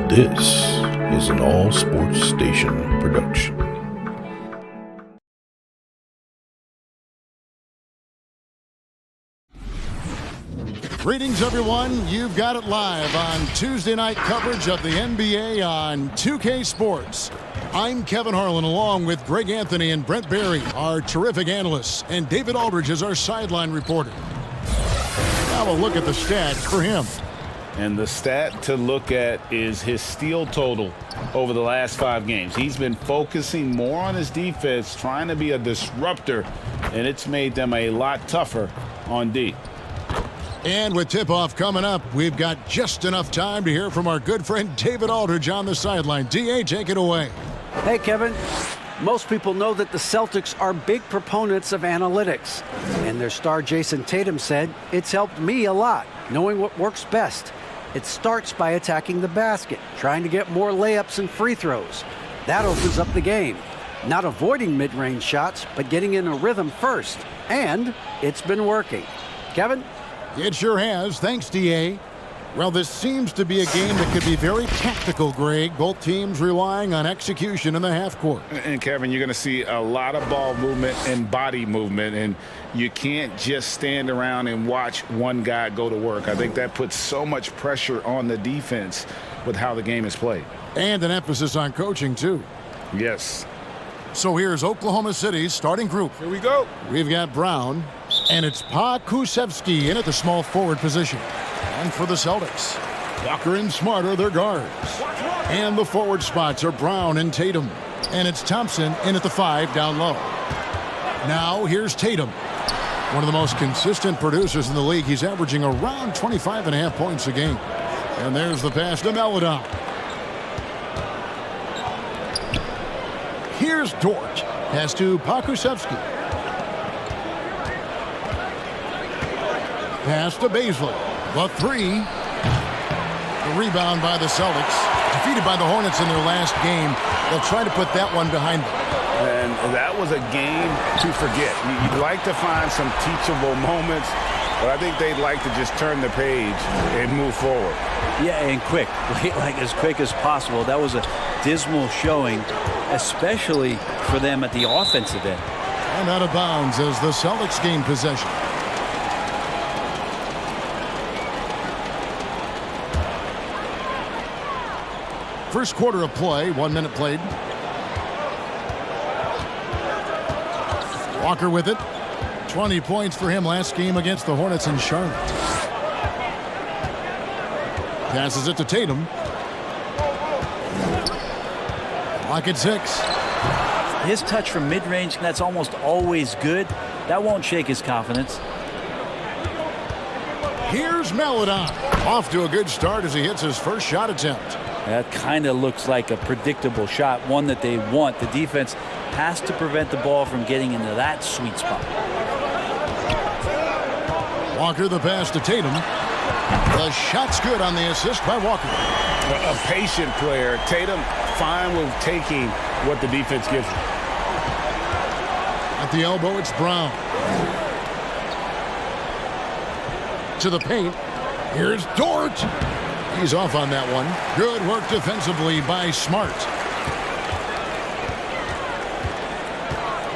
This is an All Sports Station production. Greetings, everyone. You've got it live on Tuesday night coverage of the NBA on 2K Sports. I'm Kevin Harlan, along with Greg Anthony and Brent Barry, our terrific analysts, and David Aldridge is our sideline reporter. Now a look at the stats for him. And the stat to look at is his steal total over the last 5 games. He's been focusing more on his defense, trying to be a disruptor, and it's made them a lot tougher on D. And with tip-off coming up, we've got just enough time to hear from our good friend David Aldridge on the sideline. D.A., take it away. Hey, Kevin. Most people know that the Celtics are big proponents of analytics. And their star Jason Tatum said, "It's helped me a lot, knowing what works best. It starts by attacking the basket, trying to get more layups and free throws. That opens up the game. Not avoiding mid-range shots, but getting in a rhythm first. And it's been working." Kevin? It sure has. Thanks, D.A. Well, this seems to be a game that could be very tactical, Greg. Both teams relying on execution in the half court. And, Kevin, you're going to see a lot of ball movement and body movement, and you can't just stand around and watch one guy go to work. I think that puts so much pressure on the defense with how the game is played. And an emphasis on coaching, too. Yes. So here's Oklahoma City's starting group. Here we go. We've got Brown, and it's Pokusevski in at the small forward position. And for the Celtics, Walker and Smart are their guards. And the forward spots are Brown and Tatum. And it's Thompson in at the 5 down low. Now here's Tatum, one of the most consistent producers in the league. He's averaging around 25.5 points a game. And there's the pass to Melodon. Here's Dort. Pass to Pokusevski. Pass to Baisley. The 3. The rebound by the Celtics. Defeated by the Hornets in their last game. They'll try to put that one behind them. And that was a game to forget. You'd like to find some teachable moments, but I think they'd like to just turn the page and move forward. Yeah, and quick. Like as quick as possible. That was a dismal showing, especially for them at the offensive end. And out of bounds as the Celtics gain possession. First quarter of play, 1 minute played. Walker with it. 20 points for him last game against the Hornets in Charlotte. Passes it to Tatum. Lock at 6. His touch from mid-range, that's almost always good. That won't shake his confidence. Here's Melodon. Off to a good start as he hits his first shot attempt. That kind of looks like a predictable shot, one that they want. The defense has to prevent the ball from getting into that sweet spot. Walker the pass to Tatum. The shot's good on the assist by Walker. A patient player. Tatum fine with taking what the defense gives him. At the elbow, it's Brown. To the paint. Here's Dort. He's off on that one. Good work defensively by Smart.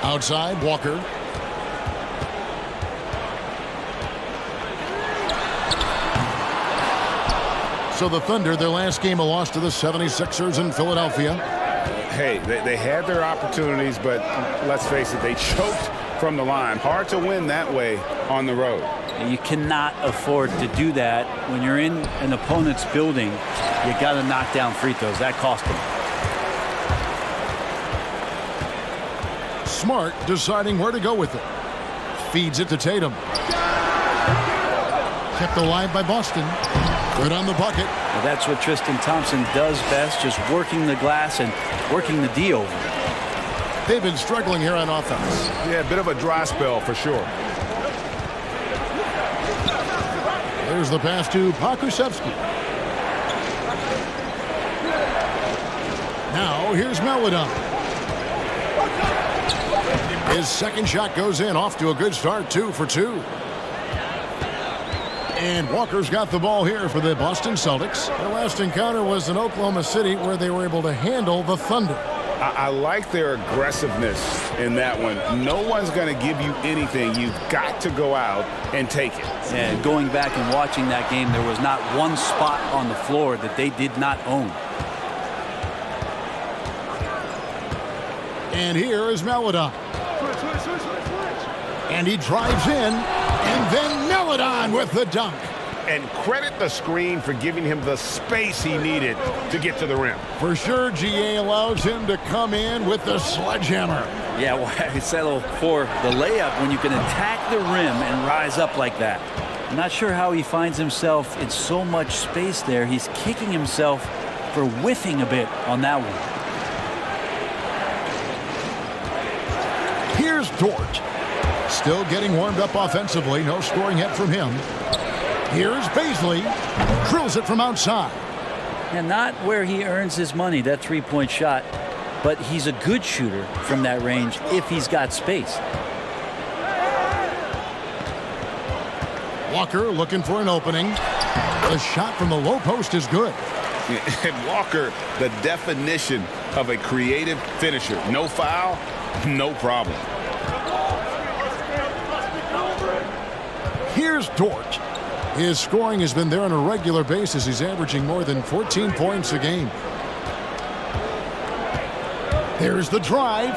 Outside, Walker. So the Thunder, their last game, a loss to the 76ers in Philadelphia. Hey, they had their opportunities, but let's face it, they choked from the line. Hard to win that way on the road. You cannot afford to do that when you're in an opponent's building. You got to knock down free throws. That cost them. Smart deciding where to go with it. Feeds it to Tatum. Kept alive by Boston. Good on the bucket. Well, that's what Tristan Thompson does best, just working the glass and working the D over. They've been struggling here on offense. Yeah, a bit of a dry spell for sure. There's the pass to Pokusevski. Now here's Melodon. His second shot goes in, off to a good start, 2 for 2. And Walker's got the ball here for the Boston Celtics. Their last encounter was in Oklahoma City, where they were able to handle the Thunder. I like their aggressiveness in that one. No one's going to give you anything. You've got to go out and take it. And going back and watching that game, there was not one spot on the floor that they did not own. And here is Maledon. And he drives in, and then Maledon with the dunk. And credit the screen for giving him the space he needed to get to the rim. For sure, GA allows him to come in with the sledgehammer. Yeah, why settle for the layup when you can attack the rim and rise up like that? I'm not sure how he finds himself in so much space there. He's kicking himself for whiffing a bit on that one. Here's Dort. Still getting warmed up offensively. No scoring yet from him. Here's Baisley. Drills it from outside. And not where he earns his money, that three-point shot. But he's a good shooter from that range if he's got space. Walker looking for an opening. The shot from the low post is good. And Walker, the definition of a creative finisher. No foul, no problem. Here's Dort. His scoring has been there on a regular basis. He's averaging more than 14 points a game. There's the drive.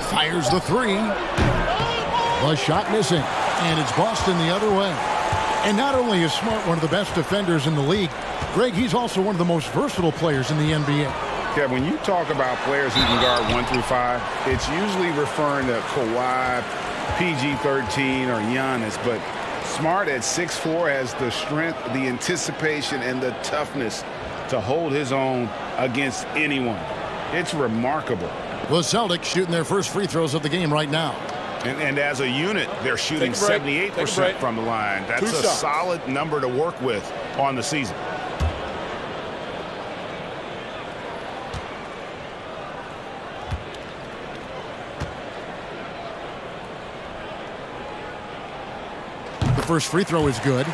Fires the three. The shot missing. And it's Boston the other way. And not only is Smart one of the best defenders in the league, Greg, he's also one of the most versatile players in the NBA. Yeah, when you talk about players who can guard 1 through 5, it's usually referring to Kawhi, PG-13, or Giannis, but Smart at 6'4" has the strength, the anticipation, and the toughness to hold his own against anyone. It's remarkable. The Celtics shooting their first free throws of the game right now. And as a unit, they're shooting 78% from the line. That's a solid number to work with on the season. First free throw is good.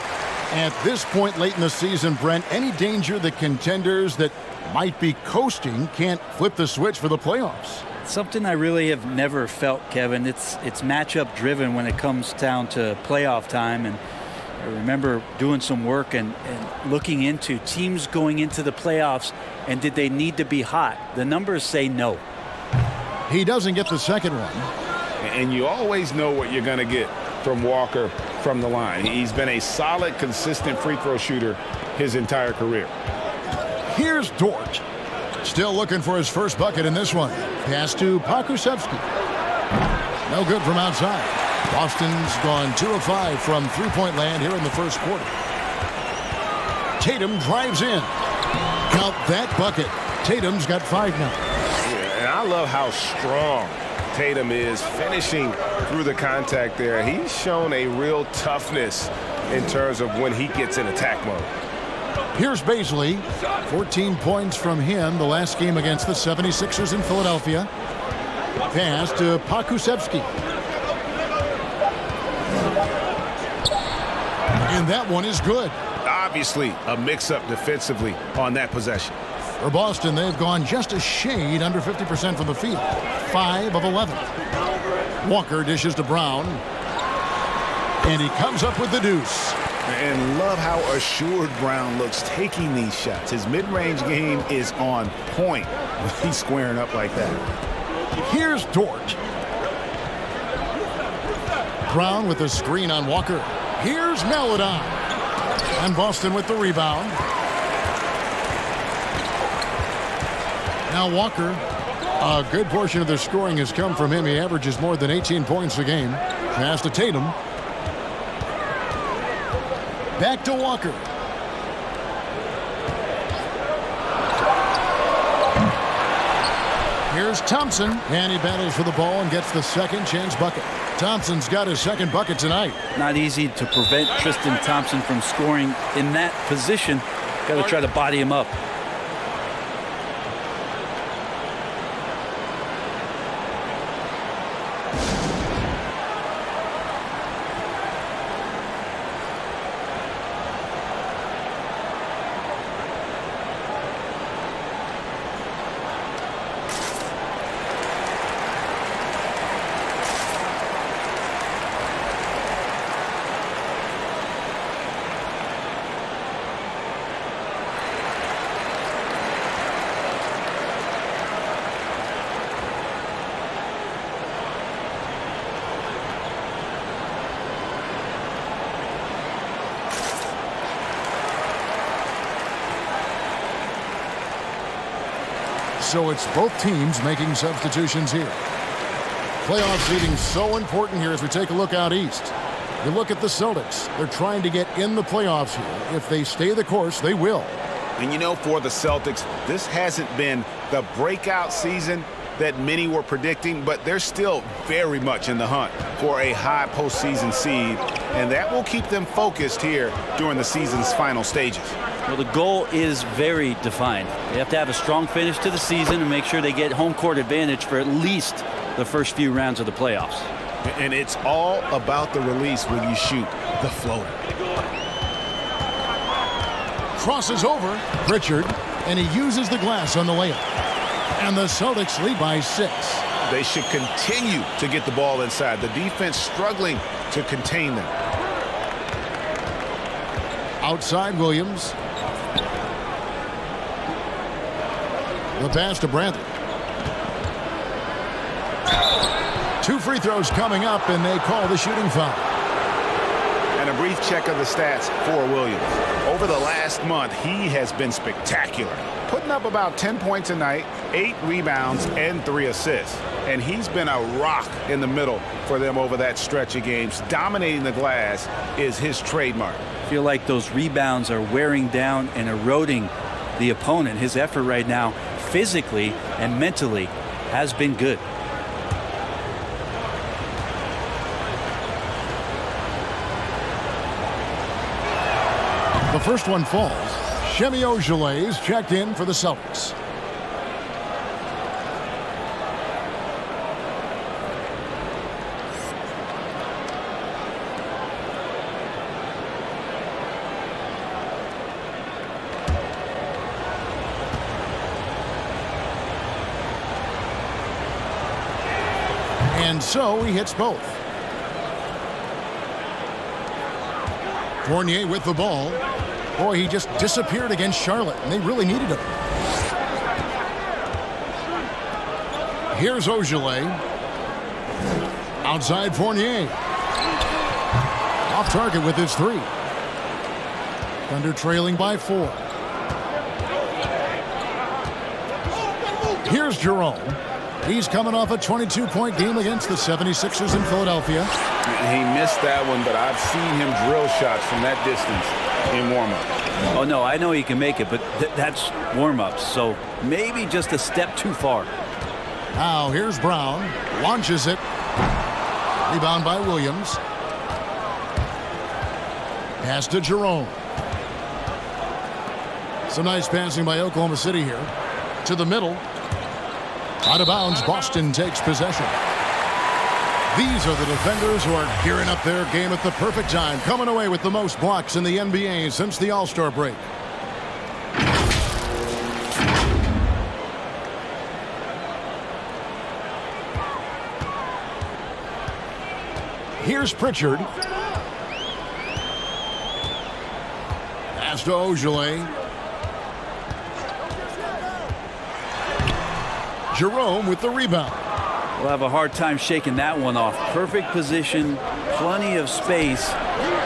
At this point late in the season, Brent, any danger that contenders that might be coasting can't flip the switch for the playoffs? Something I really have never felt, Kevin. It's matchup driven when it comes down to playoff time. And I remember doing some work and looking into teams going into the playoffs, and did they need to be hot? The numbers say no. He doesn't get the second one. And you always know what you're going to get from Walker from the line. He's been a solid, consistent free throw shooter his entire career. Here's Dort. Still looking for his first bucket in this one. Pass to Pokusevski. No good from outside. Boston's gone 2 of 5 from three-point land here in the first quarter. Tatum drives in. Count that bucket. Tatum's got 5 now. Yeah, and I love how strong Tatum is finishing through the contact there. He's shown a real toughness in terms of when he gets in attack mode. Here's Baisley. 14 points from him the last game against the 76ers in Philadelphia. Pass to Pokusevski. And that one is good. Obviously, a mix-up defensively on that possession. For Boston, they've gone just a shade under 50% from the field. 5 of 11. Walker dishes to Brown. And he comes up with the deuce. And love how assured Brown looks taking these shots. His mid-range game is on point when he's squaring up like that. Here's Dort. Brown with the screen on Walker. Here's Maledon. And Boston with the rebound. Now Walker, a good portion of their scoring has come from him. He averages more than 18 points a game. Pass to Tatum. Back to Walker. Here's Thompson, and he battles for the ball and gets the second chance bucket. Thompson's got his second bucket tonight. Not easy to prevent Tristan Thompson from scoring in that position. Got to try to body him up. So it's both teams making substitutions here. Playoff seeding so important here as we take a look out east. You look at the Celtics. They're trying to get in the playoffs here. If they stay the course, they will. And you know, for the Celtics, this hasn't been the breakout season that many were predicting, but they're still very much in the hunt for a high postseason seed, and that will keep them focused here during the season's final stages. Well, the goal is very defined. They have to have a strong finish to the season and make sure they get home court advantage for at least the first few rounds of the playoffs. And it's all about the release when you shoot the floater. Crosses over Pritchard, and he uses the glass on the layup. And the Celtics lead by 6. They should continue to get the ball inside. The defense struggling to contain them. Outside Williams. The pass to Bradley. 2 free throws coming up, and they call the shooting foul. And a brief check of the stats for Williams. Over the last month, he has been spectacular, putting up about 10 points a night, 8 rebounds, and 3 assists. And he's been a rock in the middle for them over that stretch of games. Dominating the glass is his trademark. I feel like those rebounds are wearing down and eroding the opponent. His effort right now, physically and mentally, has been good. The first one falls. Shemi Ojeleye is checked in for the Celtics. And so he hits both. Fournier with the ball. Boy, he just disappeared against Charlotte, and they really needed him. Here's Ojeleye. Outside Fournier. Off target with his 3. Thunder trailing by 4. Here's Jerome. He's coming off a 22-point game against the 76ers in Philadelphia. He missed that one, but I've seen him drill shots from that distance in warm-up. Oh, no, I know he can make it, but that's warm-ups, so maybe just a step too far. Now here's Brown. Launches it. Rebound by Williams. Pass to Jerome. Some nice passing by Oklahoma City here. To the middle. Out of bounds, Boston takes possession. These are the defenders who are gearing up their game at the perfect time, coming away with the most blocks in the NBA since the All-Star break. Here's Pritchard. Pass to Ojeleye. Jerome with the rebound. We'll have a hard time shaking that one off. Perfect position, plenty of space.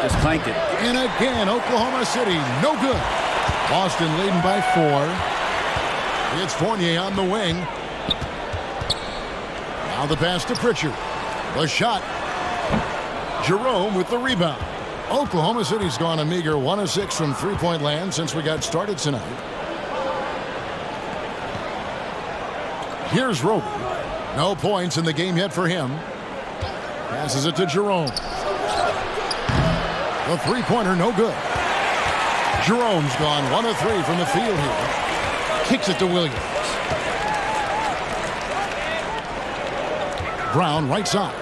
Just clanked it. And again, Oklahoma City, no good. Boston leading by 4. It's Fournier on the wing. Now the pass to Pritchard. The shot. Jerome with the rebound. Oklahoma City's gone a meager 1 of 6 from three-point land since we got started tonight. Here's Roby. No points in the game yet for him. Passes it to Jerome. The three-pointer, no good. Jerome's gone 1 of 3 from the field here. Kicks it to Williams. Brown right side.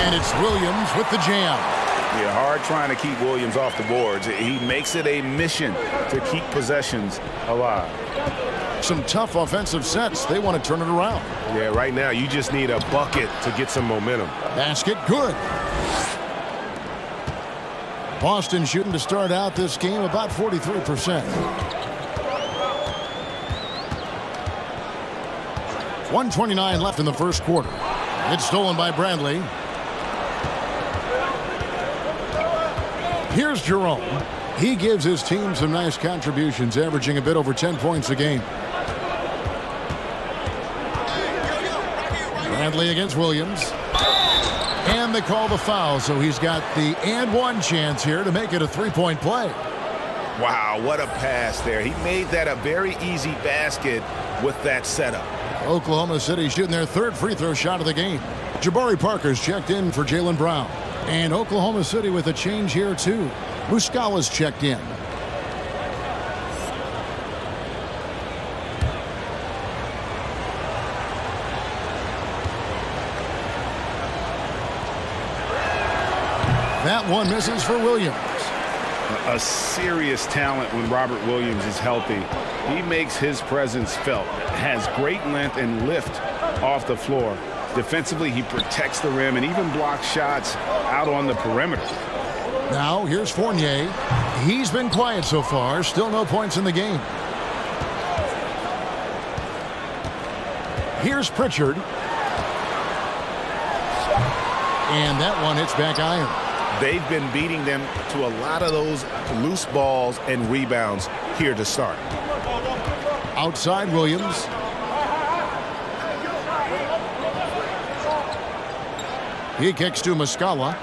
And it's Williams with the jam. Yeah, hard trying to keep Williams off the boards. He makes it a mission to keep possessions alive. Some tough offensive sets. They want to turn it around. Yeah, right now you just need a bucket to get some momentum. Basket good. Boston shooting to start out this game about 43%. 1:29 left in the first quarter. It's stolen by Bradley. Here's Jerome. He gives his team some nice contributions, averaging a bit over 10 points a game. Bradley against Williams. And they call the foul, so he's got the and one chance here to make it a three-point play. Wow, what a pass there. He made that a very easy basket with that setup. Oklahoma City shooting their third free throw shot of the game. Jabari Parker's checked in for Jaylen Brown. And Oklahoma City with a change here, too. Muscala's checked in. That one misses for Williams. A serious talent when Robert Williams is healthy. He makes his presence felt, has great length and lift off the floor. Defensively, he protects the rim and even blocks shots out on the perimeter. Now, here's Fournier. He's been quiet so far. Still no points in the game. Here's Pritchard. And that one hits back iron. They've been beating them to a lot of those loose balls and rebounds here to start. Outside Williams. He kicks to Muscala.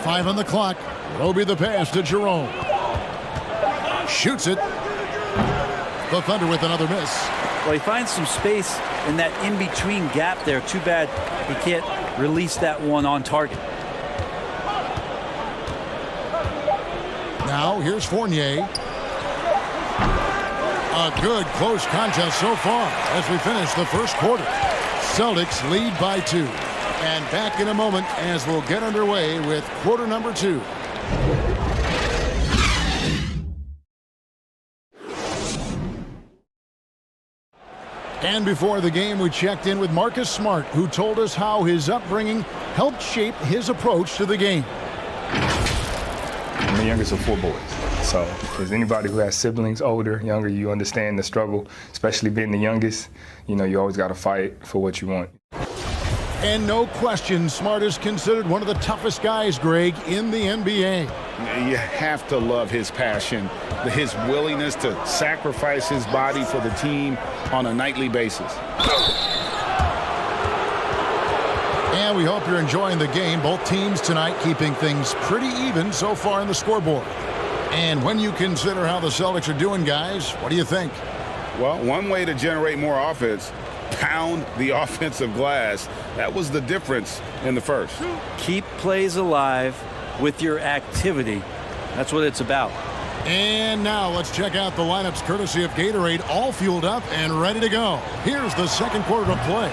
5 on the clock. Roby the pass to Jerome. Shoots it. The Thunder with another miss. Well, he finds some space in that in-between gap there. Too bad he can't release that one on target. Now here's Fournier. A good close contest so far as we finish the first quarter. Celtics lead by 2. And back in a moment as we'll get underway with quarter number 2. And before the game, we checked in with Marcus Smart, who told us how his upbringing helped shape his approach to the game. I'm the youngest of 4 boys. So if there's anybody who has siblings, older, younger, you understand the struggle, especially being the youngest. You know, you always got to fight for what you want. And no question, Smart is considered one of the toughest guys, Greg, in the NBA. You have to love his passion, his willingness to sacrifice his body for the team on a nightly basis. And we hope you're enjoying the game. Both teams tonight keeping things pretty even so far in the scoreboard. And when you consider how the Celtics are doing, guys, what do you think? Well, one way to generate more offense, pound the offensive glass. That was the difference in the first. Keep plays alive with your activity. That's what it's about. And now let's check out the lineups courtesy of Gatorade, all fueled up and ready to go. Here's the second quarter of play.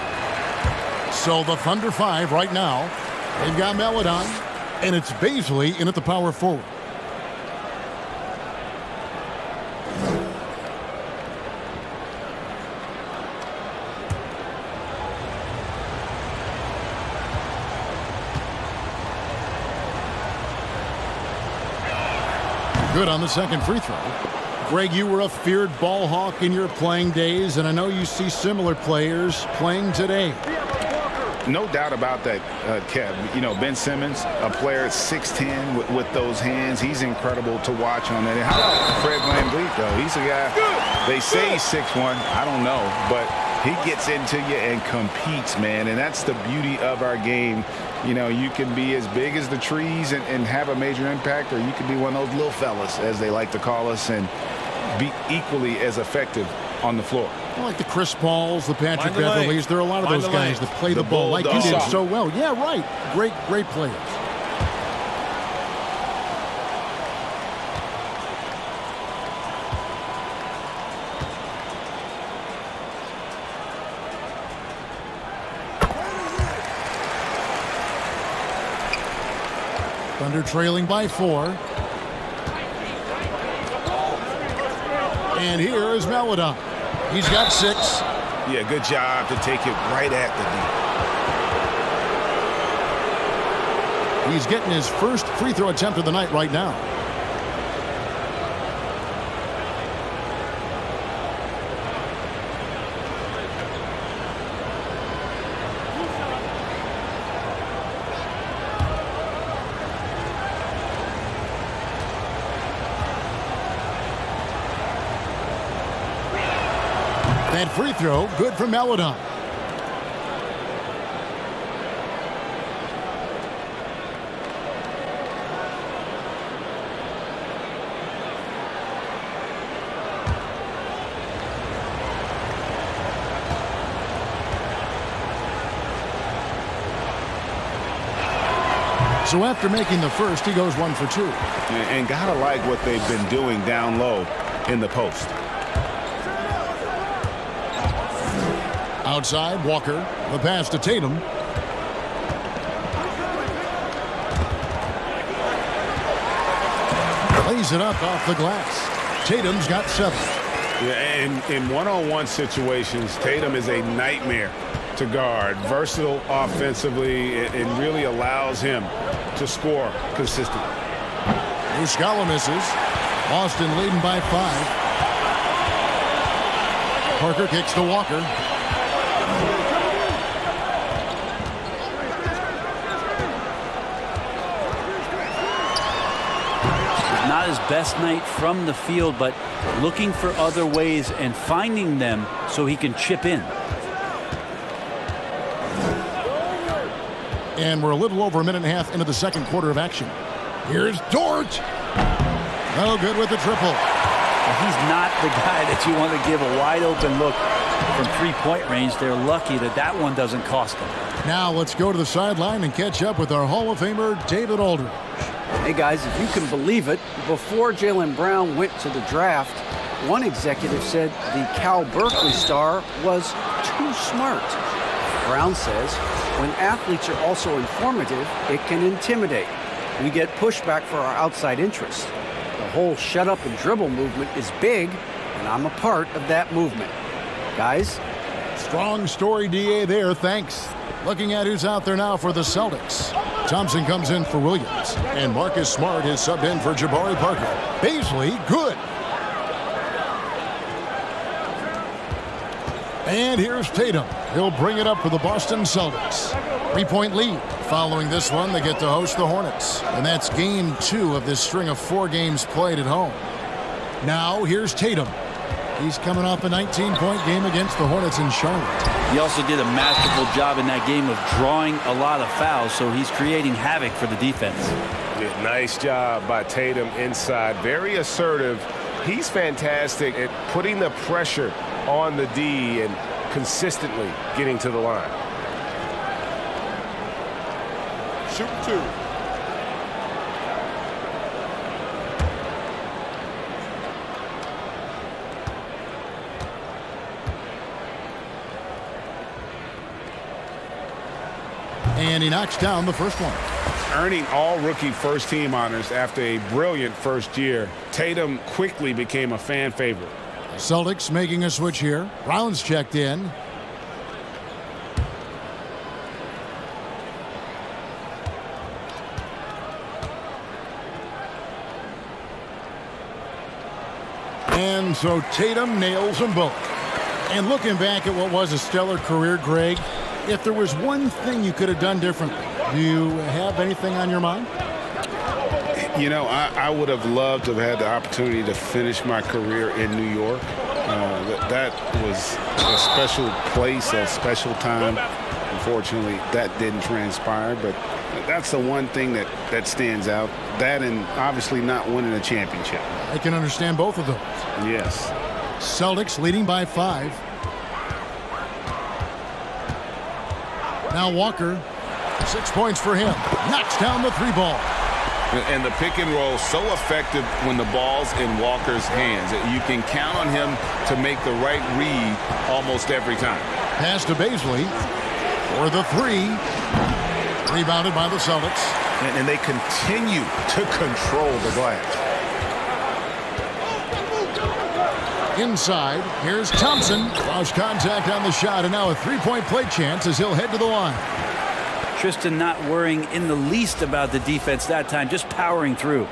So the Thunder 5 right now. They've got Melodon, and it's Baisley in at the power forward. Good on the second free throw. Greg, you were a feared ball hawk in your playing days, and I know you see similar players playing today. No doubt about that, Kev. You know, Ben Simmons, a player at 6'10", with those hands. He's incredible to watch on that. And how about Fred VanVleet, though? He's a guy, they say he's 6'1". I don't know, but he gets into you and competes, man. And that's the beauty of our game. You know, you can be as big as the trees and have a major impact, or you can be one of those little fellas, as they like to call us, and be equally as effective on the floor. Like the Chris Pauls, the Patrick Beverleys. There are a lot of those guys that play the ball like you did so well. Yeah, right. Great players. Thunder trailing by 4. And here is Melodon. He's got 6. Yeah, good job to take it right at the D. He's getting his first free throw attempt of the night right now. That free throw, good for Maledon. So after making the first, he goes 1 for 2. And gotta like what they've been doing down low in the post. Outside, Walker. The pass to Tatum. Lays it up off the glass. Tatum's got 7. Yeah, and in one-on-one situations, Tatum is a nightmare to guard. Versatile offensively, it really allows him to score consistently. Muscala misses. Boston leading by 5. Parker kicks to Walker. Not his best night from the field, but looking for other ways and finding them so he can chip in. And we're a little over a minute and a half into the second quarter of action. Here's Dort. No good with the triple. He's not the guy that you want to give a wide open look from three-point range. They're lucky that that one doesn't cost them. Now let's go to the sideline and catch up with our Hall of Famer, David Aldridge. Hey guys, if you can believe it, before Jaylen Brown went to the draft, one executive said the Cal Berkeley star was too smart. Brown says, when athletes are also informative, it can intimidate. We get pushback for our outside interests. The whole shut up and dribble movement is big, and I'm a part of that movement. Guys? Strong story, DA, there. Thanks. Looking at who's out there now for the Celtics. Thompson comes in for Williams, and Marcus Smart is subbed in for Jabari Parker. Beasley, good. And here's Tatum. He'll bring it up for the Boston Celtics. 3-point lead. Following this one, they get to host the Hornets. And that's game 2 of this string of 4 games played at home. Now, here's Tatum. He's coming off a 19-point game against the Hornets in Charlotte. He also did a masterful job in that game of drawing a lot of fouls, so he's creating havoc for the defense. Yeah, nice job by Tatum inside. Very assertive. He's fantastic at putting the pressure on the D and consistently getting to the line. Shoot 2. And he knocks down the first one. Earning all rookie first team honors after a brilliant first year, Tatum quickly became a fan favorite. Celtics making a switch here. Brown's checked in. And so Tatum nails them both. And looking back at what was a stellar career, Greg, if there was one thing you could have done differently, do you have anything on your mind? You know, I would have loved to have had the opportunity to finish my career in New York. That was a special place, a special time. Unfortunately, that didn't transpire, but that's the one thing that stands out. That and obviously not winning a championship. I can understand both of those. Yes. Celtics leading by 5. Now Walker, 6 points for him. Knocks down the 3 ball. And the pick and roll so effective when the ball's in Walker's hands. You can count on him to make the right read almost every time. Pass to Beasley for the 3. Rebounded by the Celtics. And they continue to control the glass. Inside, here's Thompson. Lost contact on the shot, and now a 3-point play chance as he'll head to the line. Tristan not worrying in the least about the defense that time, just powering through.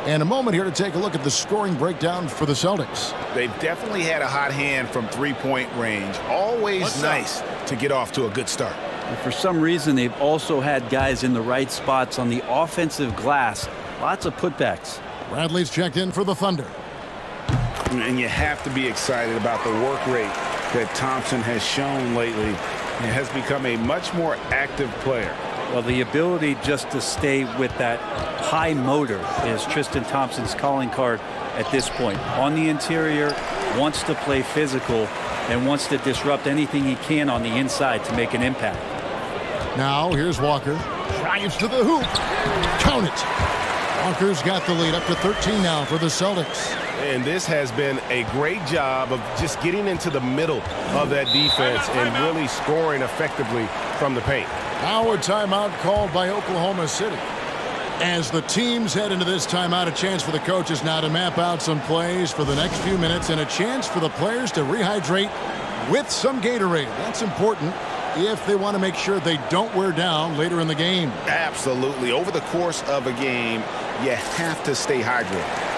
And a moment here to take a look at the scoring breakdown for the Celtics. They've definitely had a hot hand from three-point range. Always nice to get off to a good start. And for some reason, they've also had guys in the right spots on the offensive glass. Lots of putbacks. Bradley's checked in for the Thunder. And you have to be excited about the work rate that Thompson has shown lately and has become a much more active player. Well, the ability just to stay with that high motor is Tristan Thompson's calling card at this point. On the interior, wants to play physical and wants to disrupt anything he can on the inside to make an impact. Now here's Walker. Drives to the hoop. Count it. Walker's got the lead up to 13 now for the Celtics. And this has been a great job of just getting into the middle of that defense and really scoring effectively from the paint. Now a timeout called by Oklahoma City. As the teams head into this timeout, a chance for the coaches now to map out some plays for the next few minutes and a chance for the players to rehydrate with some Gatorade. That's important if they want to make sure they don't wear down later in the game. Absolutely. Over the course of a game, you have to stay hydrated.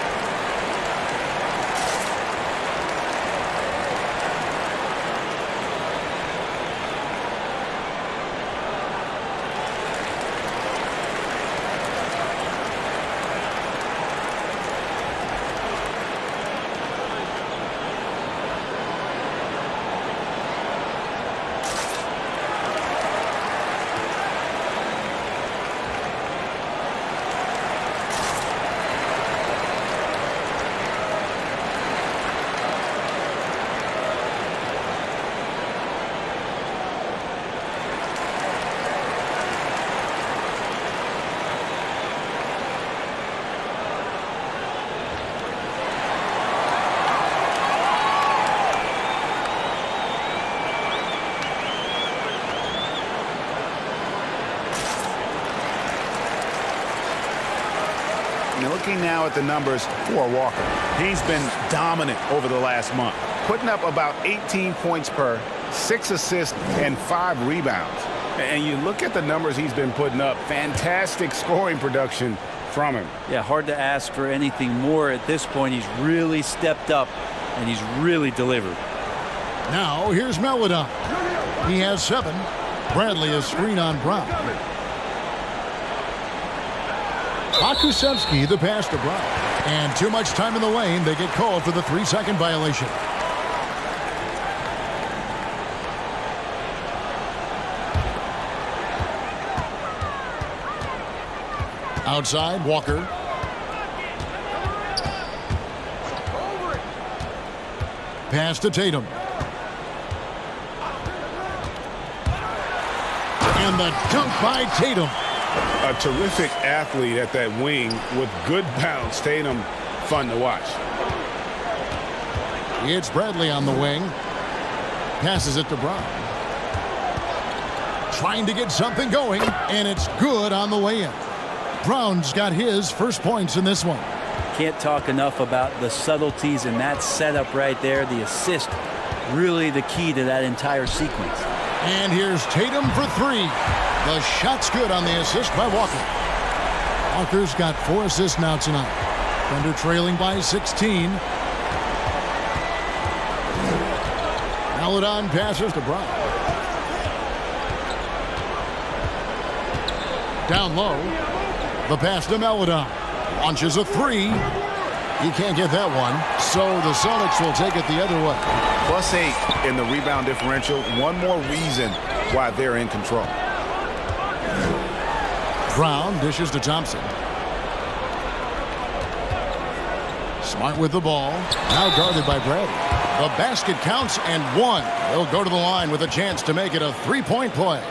Looking now at the numbers for Walker. He's been dominant over the last month, putting up about 18 points per, 6 assists, and 5 rebounds. And you look at the numbers he's been putting up, fantastic scoring production from him. Yeah, hard to ask for anything more at this point. He's really stepped up, and he's really delivered. Now here's Melodon. He has 7. Bradley a screen on Brown. Kusevski the pass to Brown. And too much time in the lane. They get called for the 3-second violation. Outside, Walker. Pass to Tatum. And the dunk by Tatum. A terrific athlete at that wing with good bounce. Tatum, fun to watch. It's Bradley on the wing. Passes it to Brown. Trying to get something going, and it's good on the way in. Brown's got his first points in this one. Can't talk enough about the subtleties in that setup right there. The assist, really the key to that entire sequence. And here's Tatum for 3. The shot's good on the assist by Walker. Walker's got 4 assists now tonight. Thunder trailing by 16. Melodon passes to Brown. Down low. The pass to Melodon. Launches a 3. He can't get that one, so the Celtics will take it the other way. +8 in the rebound differential. One more reason why they're in control. Brown dishes to Thompson. Smart with the ball. Now guarded by Bradley. The basket counts and 1. They'll go to the line with a chance to make it a 3-point play.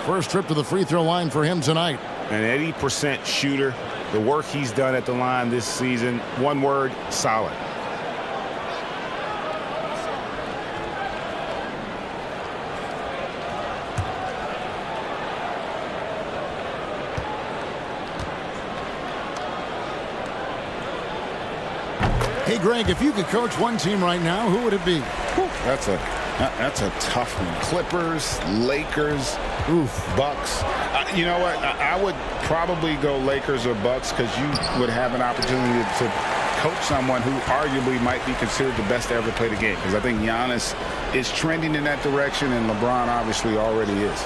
First trip to the free throw line for him tonight. An 80% shooter. The work he's done at the line this season, one word, solid. Hey, Greg, if you could coach one team right now, who would it be? That's a tough one. Clippers, Lakers, Bucks. You know what? I would probably go Lakers or Bucks because you would have an opportunity to coach someone who arguably might be considered the best to ever play the game. Because I think Giannis is trending in that direction, and LeBron obviously already is.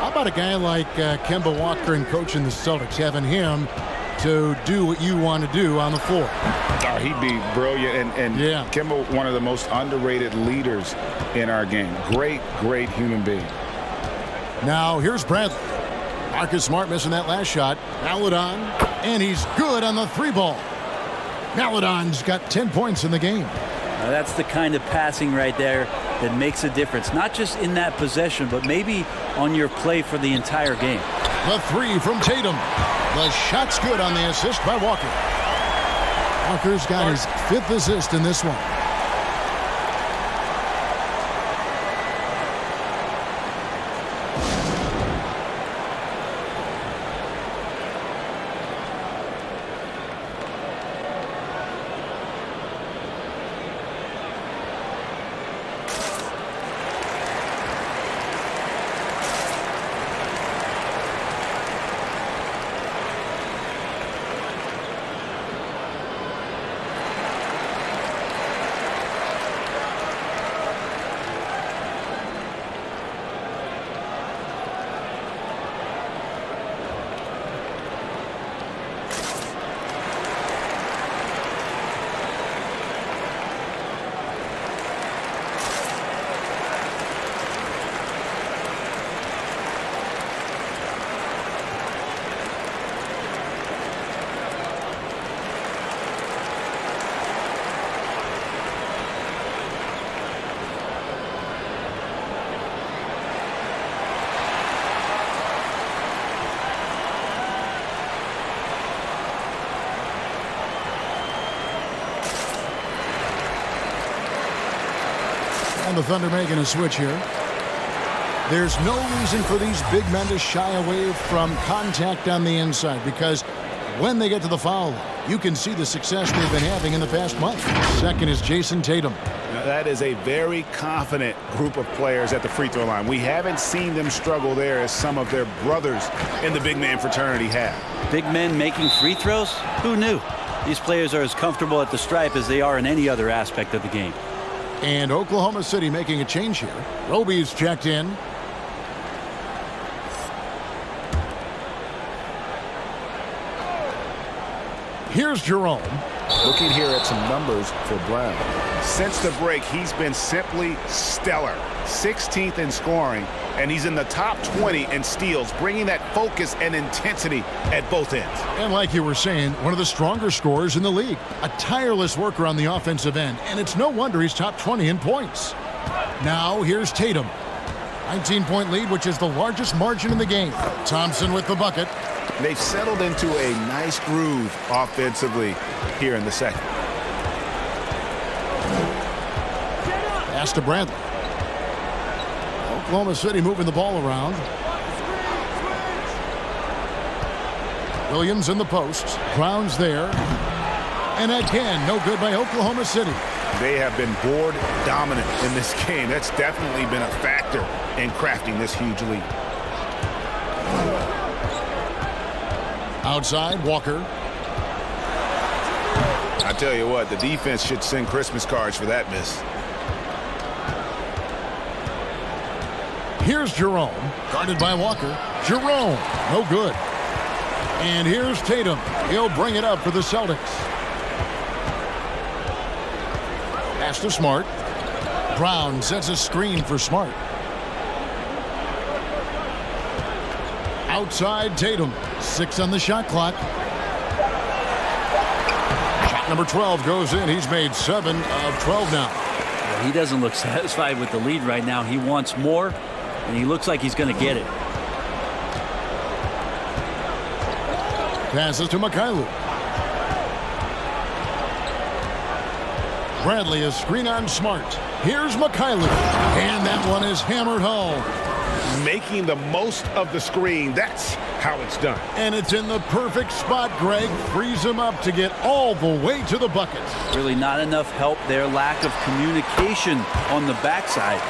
How about a guy like Kemba Walker and coaching the Celtics, having him to do what you want to do on the floor. Oh, he'd be brilliant. And yeah. Kemba, one of the most underrated leaders in our game. Great, great human being. Now, here's Bradley. Marcus Smart missing that last shot. Maledon, and he's good on the 3-ball. Maledon's got 10 points in the game. Now that's the kind of passing right there that makes a difference, not just in that possession, but maybe on your play for the entire game. The 3 from Tatum. The shot's good on the assist by Walker. Walker's got his 5th assist in this one. And the Thunder making a switch here. There's no reason for these big men to shy away from contact on the inside, because when they get to the foul line, you can see the success they've been having in the past month. Second is Jason Tatum. Now, that is a very confident group of players at the free throw line. We haven't seen them struggle there as some of their brothers in the big man fraternity have. Big men making free throws? Who knew? These players are as comfortable at the stripe as they are in any other aspect of the game. And Oklahoma City making a change here. Roby's checked in. Here's Jerome. Looking here at some numbers for Brown. Since the break, he's been simply stellar. 16th in scoring, and he's in the top 20 in steals, bringing that focus and intensity at both ends. And like you were saying, one of the stronger scorers in the league. A tireless worker on the offensive end, and it's no wonder he's top 20 in points. Now, here's Tatum. 19-point lead, which is the largest margin in the game. Thompson with the bucket. They've settled into a nice groove offensively here in the second. Pass to Bradley. Oklahoma City moving the ball around. Williams in the post. Brown's there. And again, no good by Oklahoma City. They have been board dominant in this game. That's definitely been a factor in crafting this huge lead. Outside, Walker. I tell you what, the defense should send Christmas cards for that miss. Here's Jerome, guarded by Walker. Jerome, no good. And here's Tatum. He'll bring it up for the Celtics. Pass to Smart. Brown sets a screen for Smart. Outside Tatum. 6 on the shot clock. Shot number 12 goes in. He's made 7 of 12 now. He doesn't look satisfied with the lead right now. He wants more, and he looks like he's going to get it. Passes to Mikhailuk. Bradley is screen on Smart. Here's Mikhailuk. And that one is hammered home. Making the most of the screen. That's how it's done. And it's in the perfect spot. Greg frees him up to get all the way to the bucket. Really not enough help there. Lack of communication on the backside.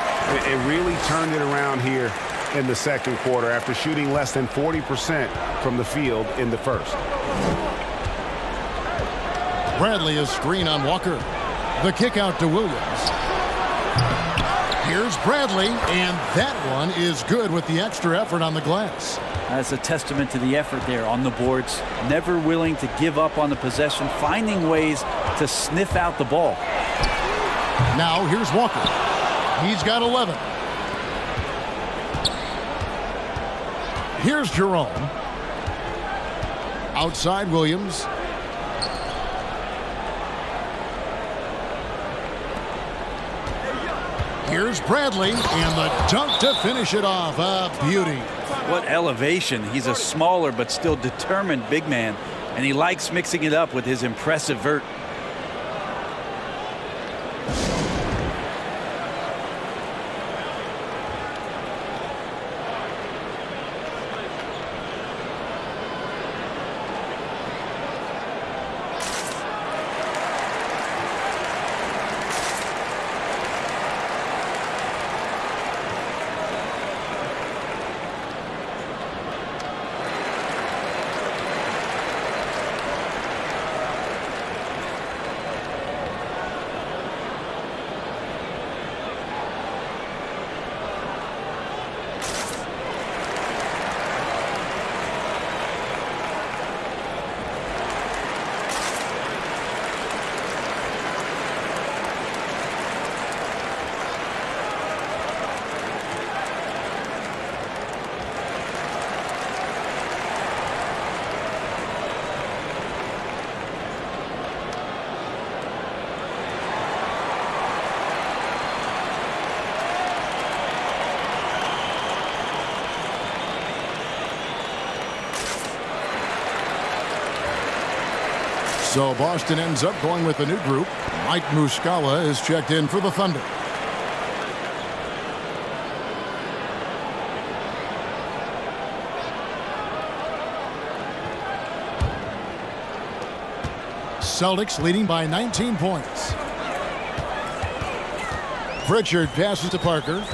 It really turned it around here in the second quarter after shooting less than 40% from the field in the first. Bradley is screen on Walker. The kick out to Williams. Here's Bradley, and that one is good with the extra effort on the glass. That's a testament to the effort there on the boards. Never willing to give up on the possession, finding ways to sniff out the ball. Now here's Walker. He's got 11. Here's Jerome. Outside Williams. Here's Bradley, and the dunk to finish it off. A beauty. What elevation. He's a smaller but still determined big man, and he likes mixing it up with his impressive vert. So Boston ends up going with a new group. Mike Muscala is checked in for the Thunder. Celtics leading by 19 points. Pritchard passes to Parker.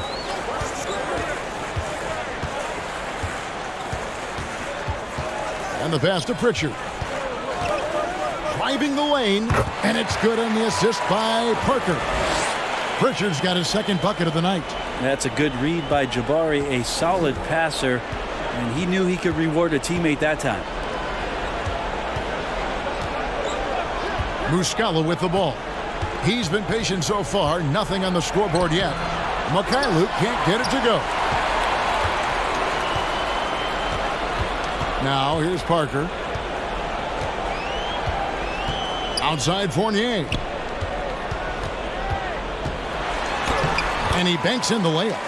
And the pass to Pritchard. Driving the lane, and it's good on the assist by Parker. Pritchard's got his second bucket of the night. That's a good read by Jabari, a solid passer, and he knew he could reward a teammate that time. Muscala with the ball. He's been patient so far, nothing on the scoreboard yet. Mikhailuk can't get it to go. Now here's Parker. Outside Fournier. And he banks in the layup.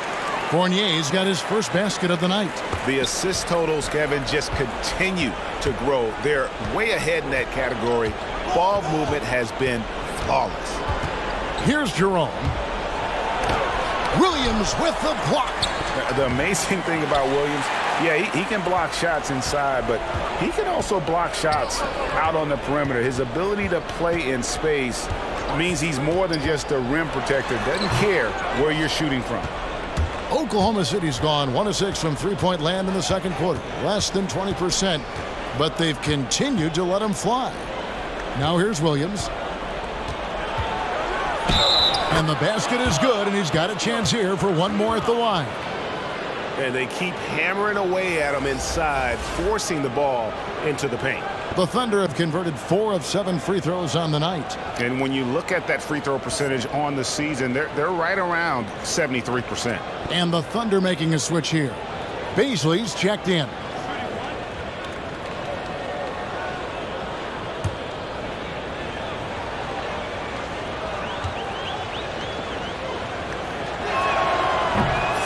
Fournier's got his first basket of the night. The assist totals, Kevin, just continue to grow. They're way ahead in that category. Ball movement has been flawless. Here's Jerome. Williams with the block. The amazing thing about Williams, yeah, he can block shots inside, but he can also block shots out on the perimeter. His ability to play in space means he's more than just a rim protector. Doesn't care where you're shooting from. Oklahoma City's gone 1 of 6 from three-point land in the second quarter. Less than 20%, but they've continued to let him fly. Now here's Williams. And the basket is good, and he's got a chance here for one more at the line. And they keep hammering away at him inside, forcing the ball into the paint. The Thunder have converted 4 of 7 free throws on the night. And when you look at that free throw percentage on the season, they're right around 73%. And the Thunder making a switch here. Beasley's checked in.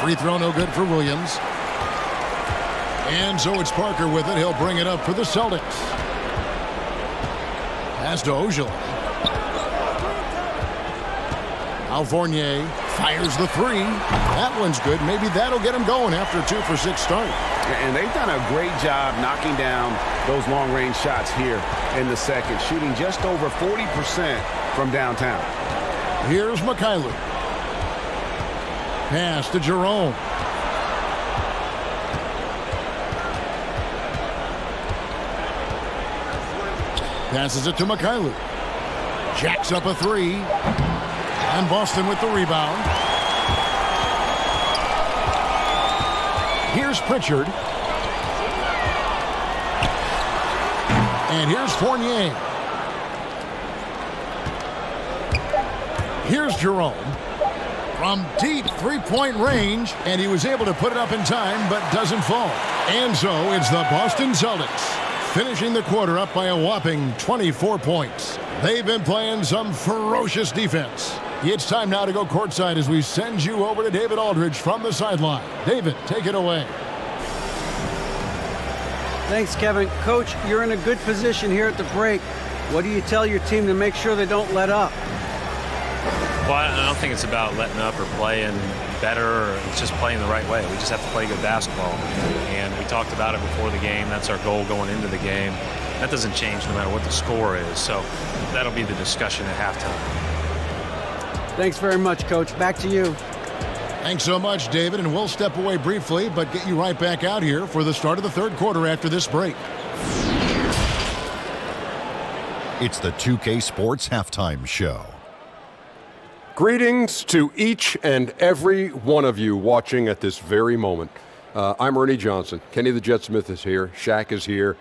Free throw no good for Williams. And so it's Parker with it. He'll bring it up for the Celtics. Pass to Ojala. Now Fournier fires the three. That one's good. Maybe that'll get him going after a 2 for 6 start. And they've done a great job knocking down those long-range shots here in the second, shooting just over 40% from downtown. Here's Mikhailuk. Pass to Jerome. Passes it to Mikhailuk. Jacks up a 3. And Boston with the rebound. Here's Pritchard. And here's Fournier. Here's Jerome. From deep three-point range, and he was able to put it up in time, but doesn't fall. And so it's the Boston Celtics finishing the quarter up by a whopping 24 points. They've been playing some ferocious defense. It's time now to go courtside as we send you over to David Aldridge from the sideline. David, take it away. Thanks, Kevin. Coach, you're in a good position here at the break. What do you tell your team to make sure they don't let up? Well, I don't think it's about letting up or playing better, or it's just playing the right way. We just have to play good basketball. And we talked about it before the game. That's our goal going into the game. That doesn't change no matter what the score is. So that'll be the discussion at halftime. Thanks very much, Coach. Back to you. Thanks so much, David, and we'll step away briefly, but get you right back out here for the start of the third quarter after this break. It's the 2K Sports Halftime Show. Greetings to each and every one of you watching at this very moment. I'm Ernie Johnson. Kenny the Jet Smith is here. Shaq is here.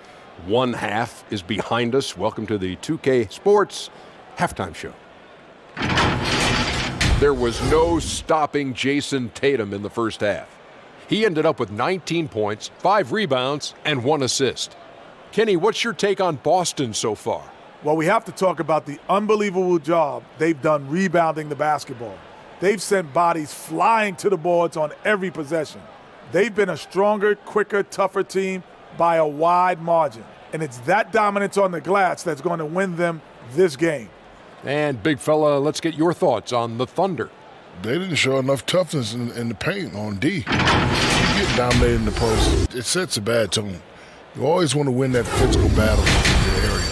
One half is behind us. Welcome to the 2K Sports Halftime Show. There was no stopping Jason Tatum in the first half. He ended up with 19 points, 5 rebounds, and 1 assist. Kenny, what's your take on Boston so far? Well, we have to talk about the unbelievable job they've done rebounding the basketball. They've sent bodies flying to the boards on every possession. They've been a stronger, quicker, tougher team by a wide margin. And it's that dominance on the glass that's going to win them this game. And, big fella, let's get your thoughts on the Thunder. They didn't show enough toughness in the paint on D. You get dominated in the post, it sets a bad tone. You always want to win that physical battle in the area.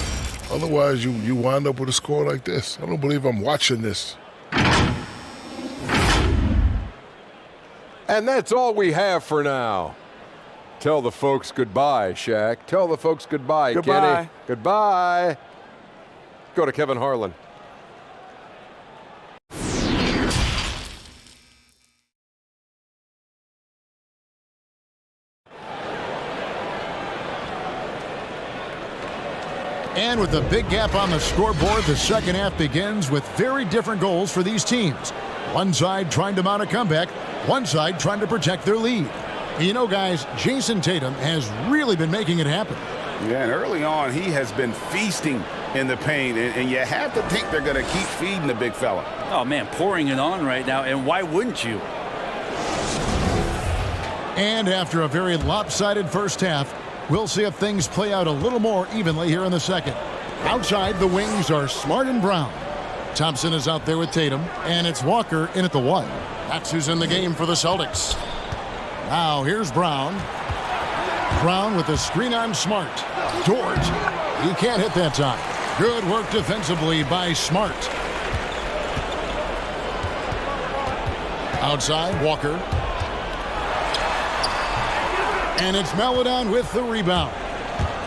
Otherwise, you wind up with a score like this. I don't believe I'm watching this. And that's all we have for now. Tell the folks goodbye, Shaq. Tell the folks goodbye, Goodbye. Kenny. Goodbye. Go to Kevin Harlan. And with a big gap on the scoreboard, the second half begins with very different goals for these teams. One side trying to mount a comeback, one side trying to protect their lead. You know, guys, Jason Tatum has really been making it happen. Yeah, and early on, he has been feasting in the paint, and you have to think they're going to keep feeding the big fella. Oh, man, pouring it on right now, and why wouldn't you? And after a very lopsided first half, we'll see if things play out a little more evenly here in the second. Outside, the wings are Smart and Brown. Thompson is out there with Tatum, and it's Walker in at the 1. That's who's in the game for the Celtics. Now here's Brown. Brown with a screen on Smart. Dort. He can't hit that time. Good work defensively by Smart. Outside, Walker. And it's Melodon with the rebound.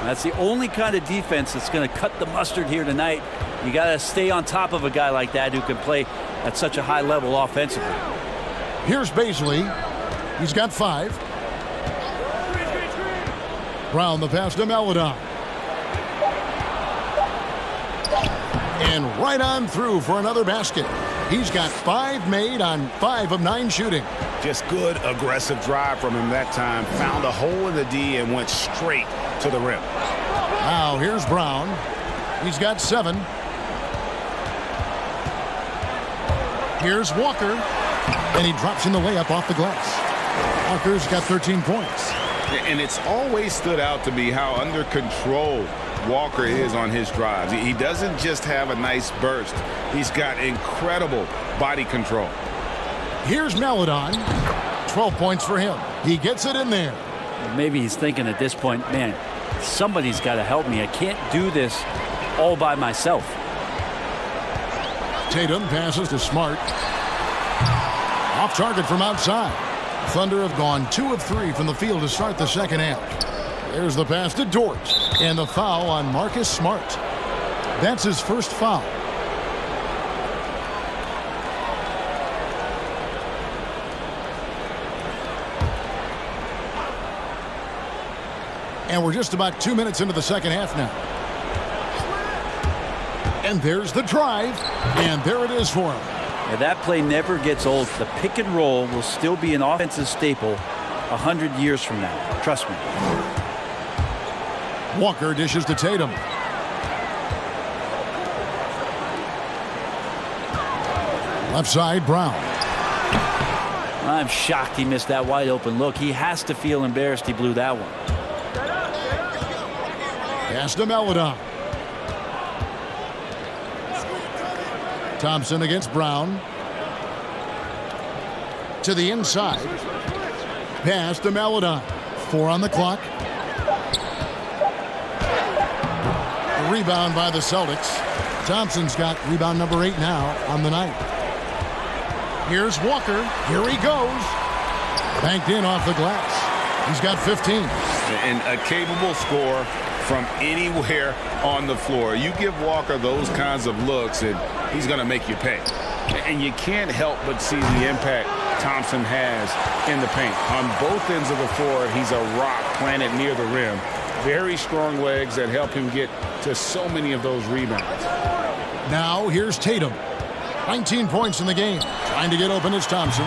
That's the only kind of defense that's going to cut the mustard here tonight. You got to stay on top of a guy like that who can play at such a high level offensively. Here's Baisley. He's got 5. Brown the pass to Melodon. And right on through for another basket. He's got 5 made on 5 of 9 shooting. Just good, aggressive drive from him that time. Found a hole in the D and went straight to the rim. Now here's Brown. He's got 7. Here's Walker. And he drops in the layup off the glass. Walker's got 13 points. And it's always stood out to me how under control Walker is on his drives. He doesn't just have a nice burst. He's got incredible body control. Here's Melodon. 12 points for him. He gets it in there. Maybe he's thinking at this point, man, somebody's got to help me. I can't do this all by myself. Tatum passes to Smart. Off target from outside. Thunder have gone 2 of 3 from the field to start the second half. There's the pass to Dort. And the foul on Marcus Smart. That's his first foul. And we're just about 2 minutes into the second half now. And there's the drive. And there it is for him. Yeah, that play never gets old. The pick and roll will still be an offensive staple 100 years from now. Trust me. Walker dishes to Tatum. Left side, Brown. I'm shocked he missed that wide open look. He has to feel embarrassed he blew that one. Pass to Melodon. Thompson against Brown. To the inside. Pass to Melodon. 4 on the clock. Rebound by the Celtics. Thompson's got rebound number 8 now on the night. Here's Walker. Here he goes. Banked in off the glass. He's got 15. And a capable scorer from anywhere on the floor. You give Walker those kinds of looks and he's going to make you pay. And you can't help but see the impact Thompson has in the paint. On both ends of the floor, he's a rock planted near the rim. Very strong legs that help him get to so many of those rebounds. Now here's Tatum. 19 points in the game. Trying to get open is Thompson.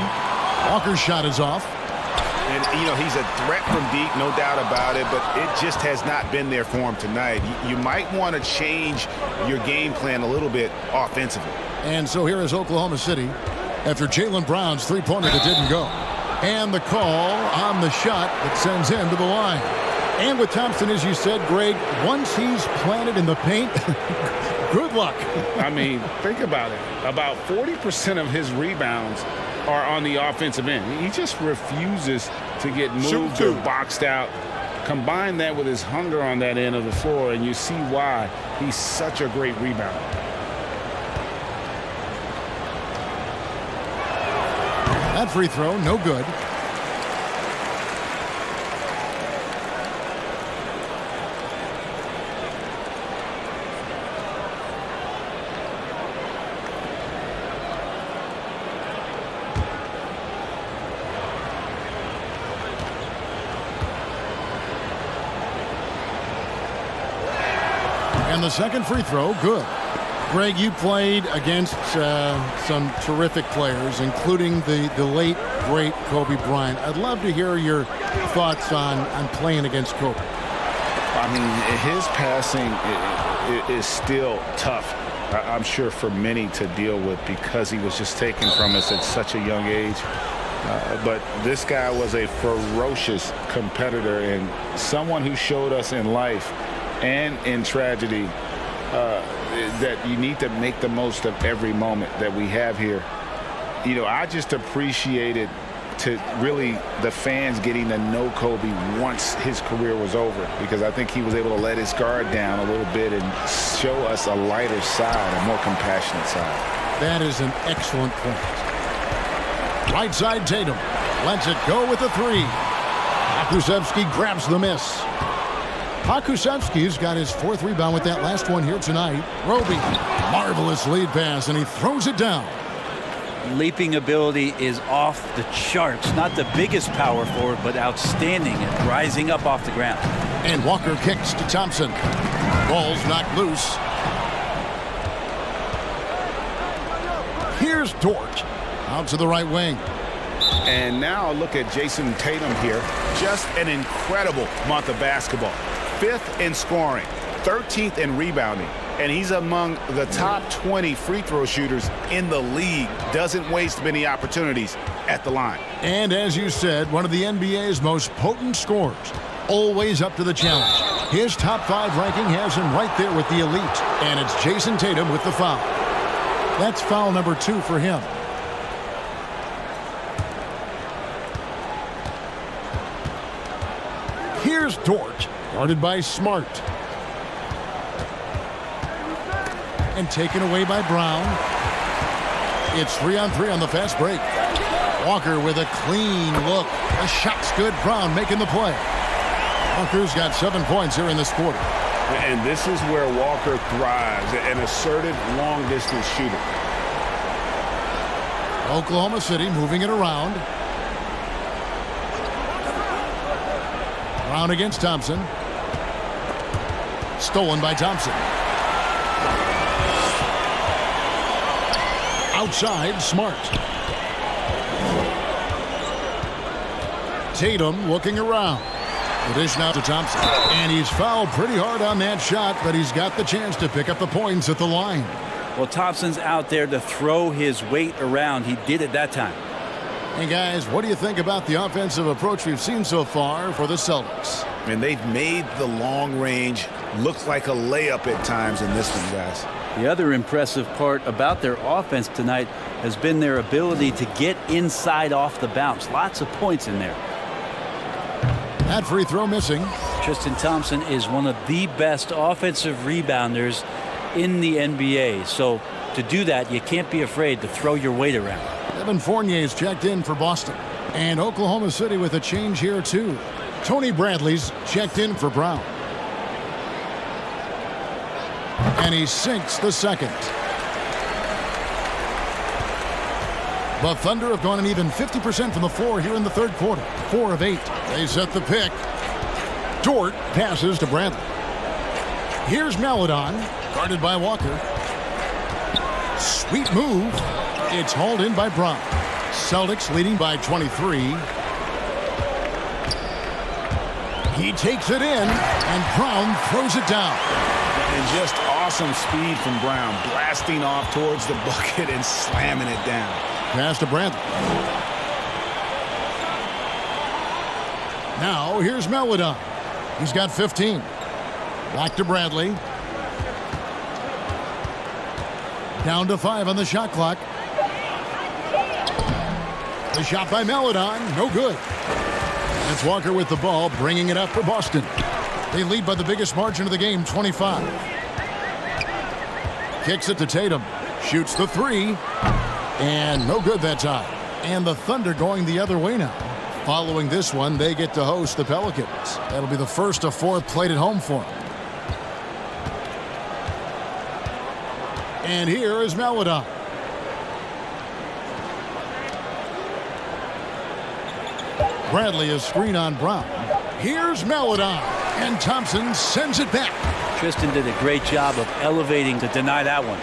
Walker's shot is off. And, you know, he's a threat from deep, no doubt about it, but it just has not been there for him tonight. You might want to change your game plan a little bit offensively. And so here is Oklahoma City after Jaylen Brown's three-pointer that didn't go. And the call on the shot that sends him to the line. And with Thompson, as you said, Greg, once he's planted in the paint, good luck. I mean, think about it. About 40% of his rebounds are on the offensive end. He just refuses to get moved or boxed out. Combine that with his hunger on that end of the floor, and you see why he's such a great rebounder. That free throw, no good. And the second free throw, good. Greg, you played against some terrific players, including the late, great Kobe Bryant. I'd love to hear your thoughts on playing against Kobe. I mean, his passing is still tough, I'm sure, for many to deal with because he was just taken from us at such a young age. But this guy was a ferocious competitor and someone who showed us in life and in tragedy that you need to make the most of every moment that we have here. You know, I just appreciated to really the fans getting to know Kobe once his career was over, because I think he was able to let his guard down a little bit and show us a lighter side, a more compassionate side. That is an excellent point. Right side, Tatum lets it go with a three. Pokusevski grabs the miss. Pokusevski's got his fourth rebound with that last one here tonight. Roby, marvelous lead pass, and he throws it down. Leaping ability is off the charts. Not the biggest power forward, but outstanding at rising up off the ground. And Walker kicks to Thompson. Ball's knocked loose. Here's Dort out to the right wing. And now look at Jason Tatum here. Just an incredible month of basketball. 5th in scoring, 13th in rebounding, and he's among the top 20 free throw shooters in the league. Doesn't waste many opportunities at the line. And as you said, one of the NBA's most potent scorers. Always up to the challenge. His top 5 ranking has him right there with the elite. And it's Jason Tatum with the foul. That's foul number 2 for him. Here's Dort, guarded by Smart. And taken away by Brown. It's 3-on-3 on the fast break. Walker with a clean look. The shot's good. Brown making the play. Walker's got 7 points here in this quarter. And this is where Walker thrives, an assertive long-distance shooter. Oklahoma City moving it around. Brown against Thompson. Stolen by Thompson. Outside, Smart. Tatum looking around. The dish now to Thompson. And he's fouled pretty hard on that shot, but he's got the chance to pick up the points at the line. Well, Thompson's out there to throw his weight around. He did it that time. Hey, guys, what do you think about the offensive approach we've seen so far for the Celtics? And they've made the long range look like a layup at times in this one, guys. The other impressive part about their offense tonight has been their ability to get inside off the bounce. Lots of points in there. That free throw missing. Tristan Thompson is one of the best offensive rebounders in the NBA. So to do that, you can't be afraid to throw your weight around. Evan Fournier's checked in for Boston. And Oklahoma City with a change here, too. Tony Bradley's checked in for Brown. And he sinks the second. The Thunder have gone an even 50% from the floor here in the third quarter. 4 of 8. They set the pick. Dort passes to Bradley. Here's Maledon, guarded by Walker. Sweet move. It's hauled in by Brown. Celtics leading by 23. He takes it in, and Brown throws it down. And just awesome speed from Brown, blasting off towards the bucket and slamming it down. Pass to Bradley. Now here's Maledon. He's got 15. Back to Bradley. Down to 5 on the shot clock. The shot by Maledon, no good. It's Walker with the ball, bringing it up for Boston. They lead by the biggest margin of the game, 25. Kicks it to Tatum. Shoots the 3. And no good that time. And the Thunder going the other way now. Following this one, they get to host the Pelicans. That'll be the first of 4 played at home for them. And here is Maledon. Bradley is screen on Brown. Here's Maledon. And Thompson sends it back. Tristan did a great job of elevating to deny that one.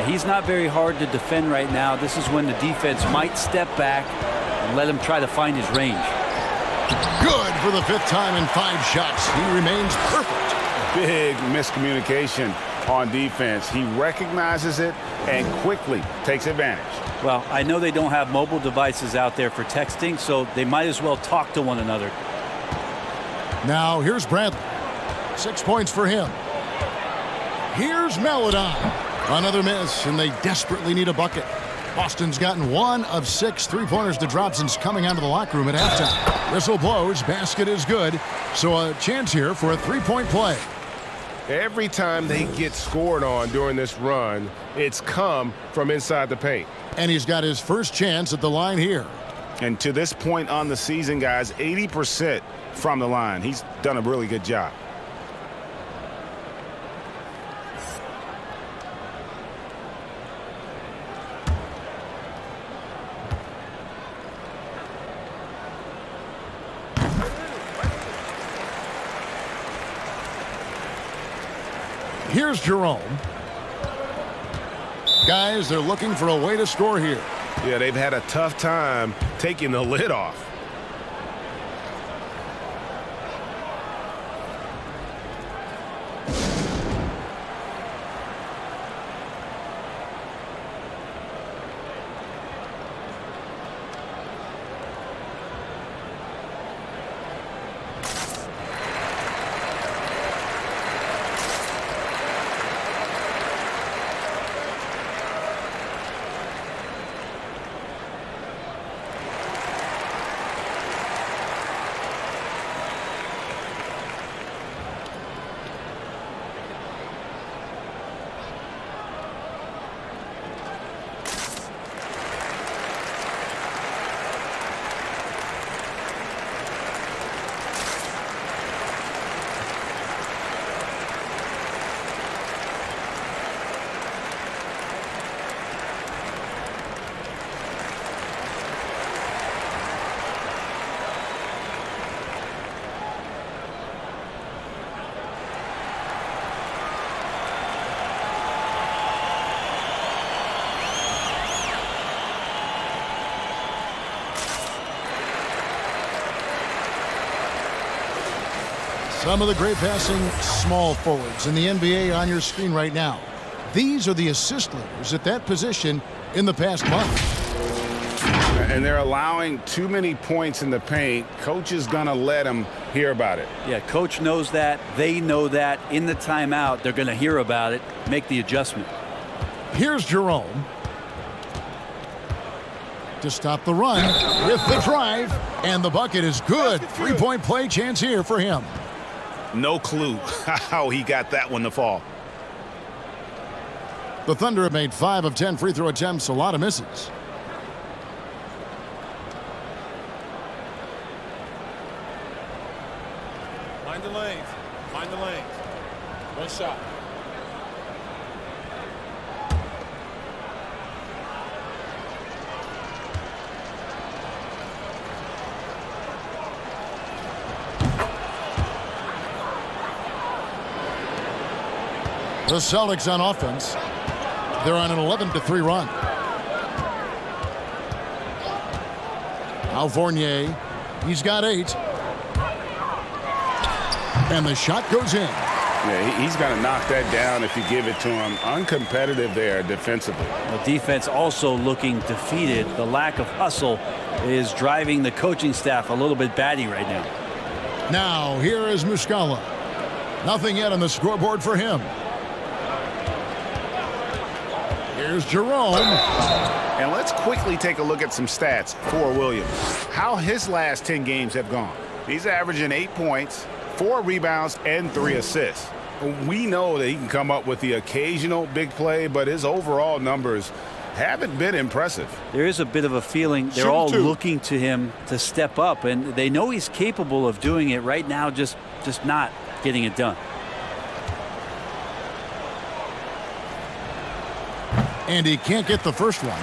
He's not very hard to defend right now. This is when the defense might step back and let him try to find his range. Good for the 5th time in 5 shots. He remains perfect. Big miscommunication on defense. He recognizes it and quickly takes advantage. Well, I know they don't have mobile devices out there for texting, so they might as well talk to one another. Now here's Bradley. 6 points for him. Here's Maledon. Another miss, and they desperately need a bucket. Boston's gotten 1 of 6 3-pointers to drop since coming out of the locker room at halftime. Whistle blows, basket is good, so a chance here for a 3-point play. Every time they get scored on during this run, it's come from inside the paint. And he's got his first chance at the line here. And to this point on the season, guys, 80% from the line. He's done a really good job. Here's Jerome. Guys, they're looking for a way to score here. Yeah, they've had a tough time taking the lid off. Some of the great passing small forwards in the NBA on your screen right now. These are the assist leaders at that position in the past month. And they're allowing too many points in the paint. Coach is going to let them hear about it. Yeah, coach knows that. They know that. In the timeout, they're going to hear about it, make the adjustment. Here's Jerome to stop the run with the drive, and the bucket is good. Three-point play chance here for him. No clue how he got that one to fall. The Thunder have made 5 of 10 free throw attempts, a lot of misses. Find the lanes. Find the lanes. One shot. The Celtics on offense. They're on an 11-3 run. Now Fournier. He's got 8. And the shot goes in. Yeah, he's going to knock that down if you give it to him. Uncompetitive there defensively. The defense also looking defeated. The lack of hustle is driving the coaching staff a little bit batty right now. Now here is Muscala. Nothing yet on the scoreboard for him. Here's Jerome. And let's quickly take a look at some stats for Williams. How his last 10 games have gone. He's averaging 8 points, 4 rebounds, and 3 assists. We know that he can come up with the occasional big play, but his overall numbers haven't been impressive. There is a bit of a feeling they're all looking to him to step up, and they know he's capable of doing it right now, just not getting it done. And he can't get the first one.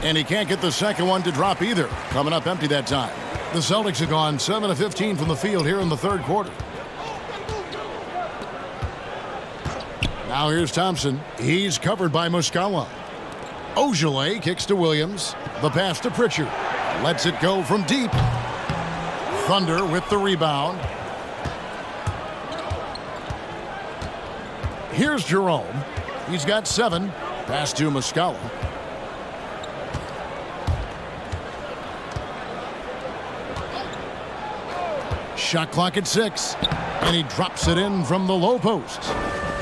And he can't get the second one to drop either. Coming up empty that time. The Celtics have gone 7 of 15 from the field here in the third quarter. Now here's Thompson. He's covered by Muscala. Ogilvy kicks to Williams. The pass to Pritchard. Lets it go from deep. Thunder with the rebound. Here's Jerome. He's got 7. Pass to Muscala. Shot clock at 6. And he drops it in from the low post.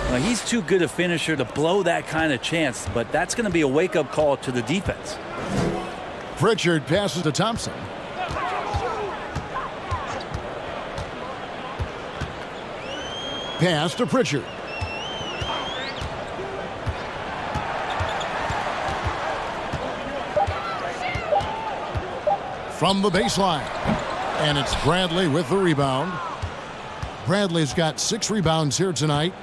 Now, he's too good a finisher to blow that kind of chance, but that's going to be a wake-up call to the defense. Pritchard passes to Thompson. Pass to Pritchard. From the baseline. And it's Bradley with the rebound. Bradley's got 6 rebounds here tonight.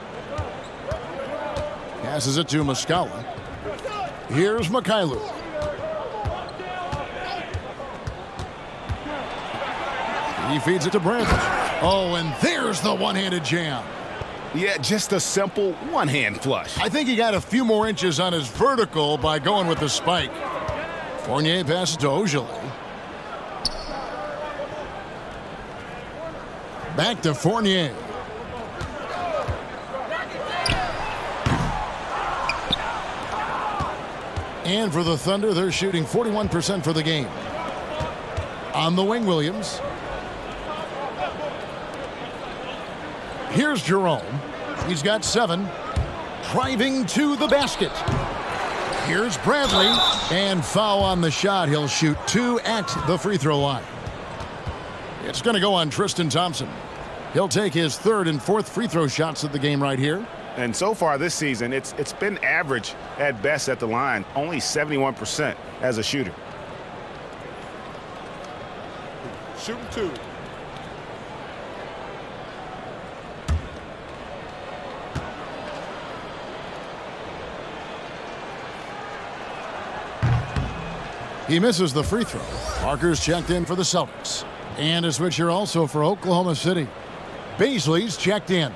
Passes it to Muscala. Here's Mikhailuk. He feeds it to Bradley. Oh, and there's the one-handed jam. Yeah, just a simple one-hand flush. I think he got a few more inches on his vertical by going with the spike. Fournier passes to Ogilvy. Back to Fournier. And for the Thunder, they're shooting 41% for the game. On the wing, Williams. Here's Jerome. He's got 7. Driving to the basket. Here's Bradley. And foul on the shot. He'll shoot 2 at the free throw line. It's going to go on Tristan Thompson. He'll take his 3rd and 4th free throw shots of the game right here. And so far this season, it's been average at best at the line, only 71% as a shooter. Shooting 2. He misses the free throw. Parker's checked in for the Celtics. And a switcher also for Oklahoma City. Baisley's checked in.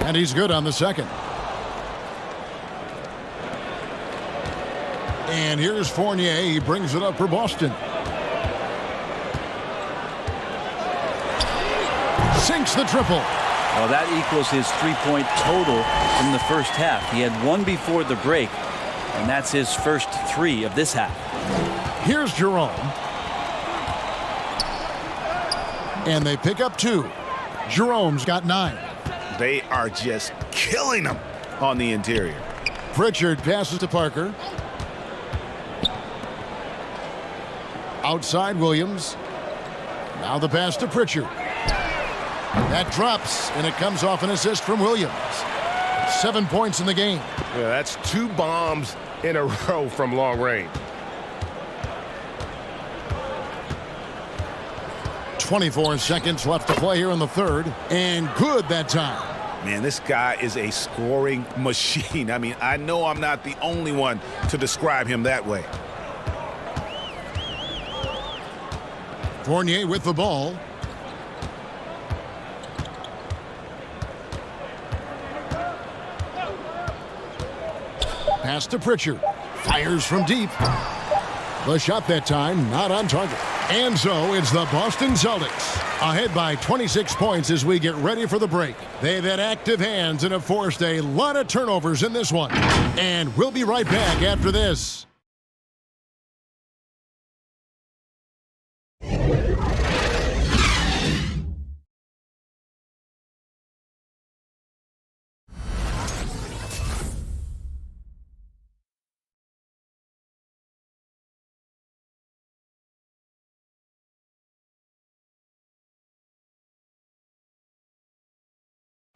And he's good on the second. And here's Fournier. He brings it up for Boston. Sinks the triple. Well, that equals his three-point total from the first half. He had one before the break, and that's his first three of this half. Here's Jerome. And they pick up 2. Jerome's got 9. They are just killing them on the interior. Pritchard passes to Parker. Outside Williams. Now the pass to Pritchard. That drops, and it comes off an assist from Williams. 7 points in the game. Yeah, that's 2 bombs in a row from long range. 24 seconds left to play here in the third, and good that time. Man, this guy is a scoring machine. I mean, I know I'm not the only one to describe him that way. Fournier with the ball. Pass to Pritchard. Fires from deep. The shot that time not on target. And so it's the Boston Celtics ahead by 26 points as we get ready for the break. They've had active hands and have forced a lot of turnovers in this one. And we'll be right back after this.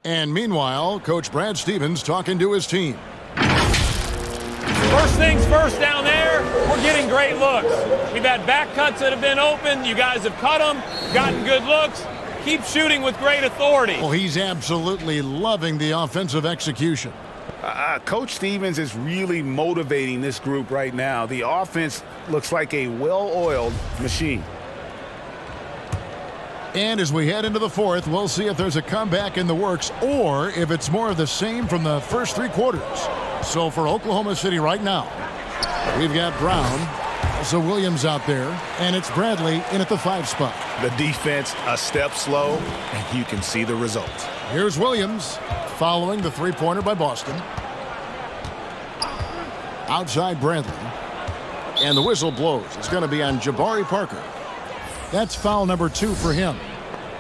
And meanwhile, Coach Brad Stevens talking to his team. First things first down there, we're getting great looks. We've had back cuts that have been open. You guys have cut them, gotten good looks. Keep shooting with great authority. Well, he's absolutely loving the offensive execution. Coach Stevens is really motivating this group right now. The offense looks like a well-oiled machine. And as we head into the fourth, we'll see if there's a comeback in the works or if it's more of the same from the first 3 quarters. So for Oklahoma City right now, we've got Brown, also Williams out there, and it's Bradley in at the 5 spot. The defense a step slow, and you can see the results. Here's Williams following the 3-pointer by Boston. Outside Bradley. And the whistle blows. It's going to be on Jabari Parker. That's foul number 2 for him.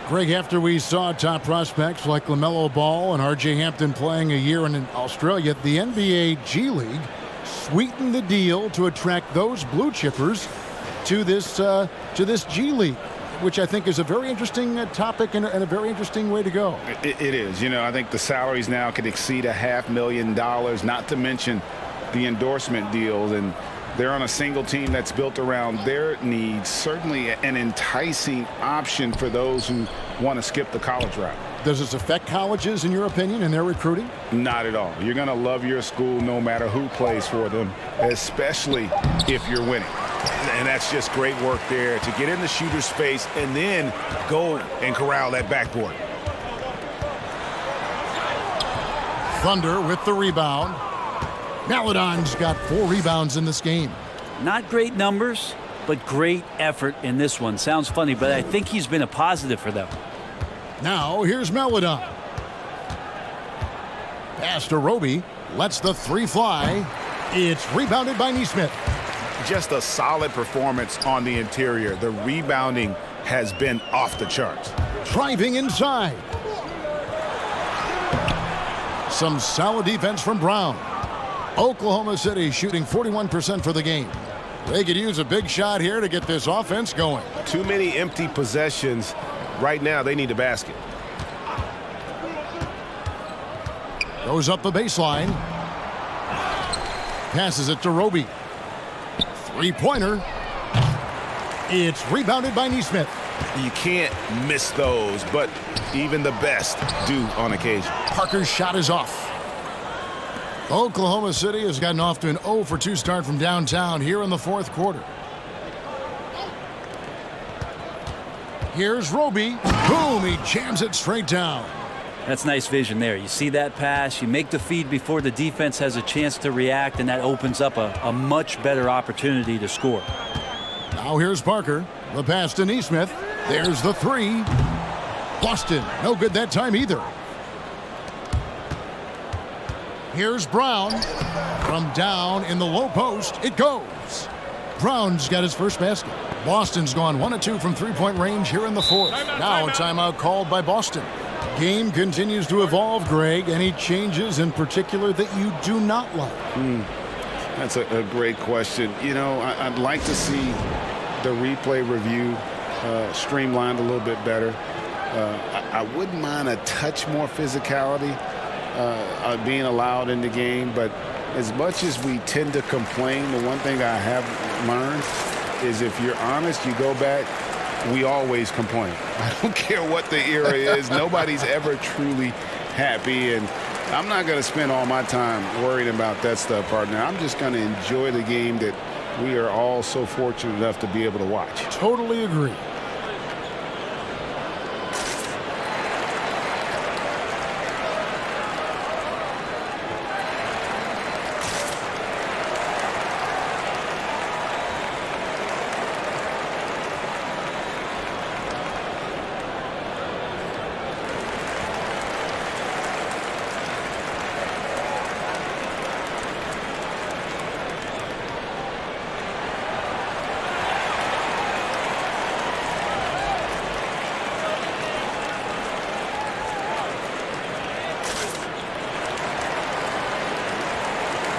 Greg, after we saw top prospects like LaMelo Ball and R.J. Hampton playing a year in Australia, the NBA G League sweetened the deal to attract those blue chippers to this G League, which I think is a very interesting topic and a very interesting way to go. It is. You know, I think the salaries now could exceed $500,000, not to mention the endorsement deals, and they're on a single team that's built around their needs. Certainly an enticing option for those who want to skip the college route. Does this affect colleges, in your opinion, in their recruiting? Not at all. You're going to love your school no matter who plays for them, especially if you're winning. And that's just great work there to get in the shooter space and then go and corral that backboard. Thunder with the rebound. Maladon's got 4 rebounds in this game. Not great numbers, but great effort in this one. Sounds funny, but I think he's been a positive for them. Now here's Maladon. Pass to Roby. Lets the 3 fly. It's rebounded by Nesmith. Just a solid performance on the interior. The rebounding has been off the charts. Driving inside. Some solid defense from Brown. Oklahoma City shooting 41% for the game. They could use a big shot here to get this offense going. Too many empty possessions. Right now, they need a basket. Goes up the baseline. Passes it to Roby. Three-pointer. It's rebounded by Neesmith. You can't miss those, but even the best do on occasion. Parker's shot is off. Oklahoma City has gotten off to an 0-for-2 start from downtown here in the fourth quarter. Here's Roby. Boom, he jams it straight down. That's nice vision there. You see that pass, you make the feed before the defense has a chance to react, and that opens up a much better opportunity to score. Now here's Parker. The pass to Neesmith. There's the three. Boston, no good that time either. Here's Brown. From down in the low post, it goes. Brown's got his first basket. Boston's gone 1 of 2 from three-point range here in the fourth. Now a timeout called by Boston. Game continues to evolve, Greg. Any changes in particular that you do not like? That's a great question. You know, I'd like to see the replay review streamlined a little bit better. I wouldn't mind a touch more physicality being allowed in the game, but as much as we tend to complain, the one thing I have learned is if you're honest, you go back, we always complain. I don't care what the era is. Nobody's ever truly happy, and I'm not going to spend all my time worrying about that stuff, partner. I'm just going to enjoy the game that we are all so fortunate enough to be able to watch. Totally agree.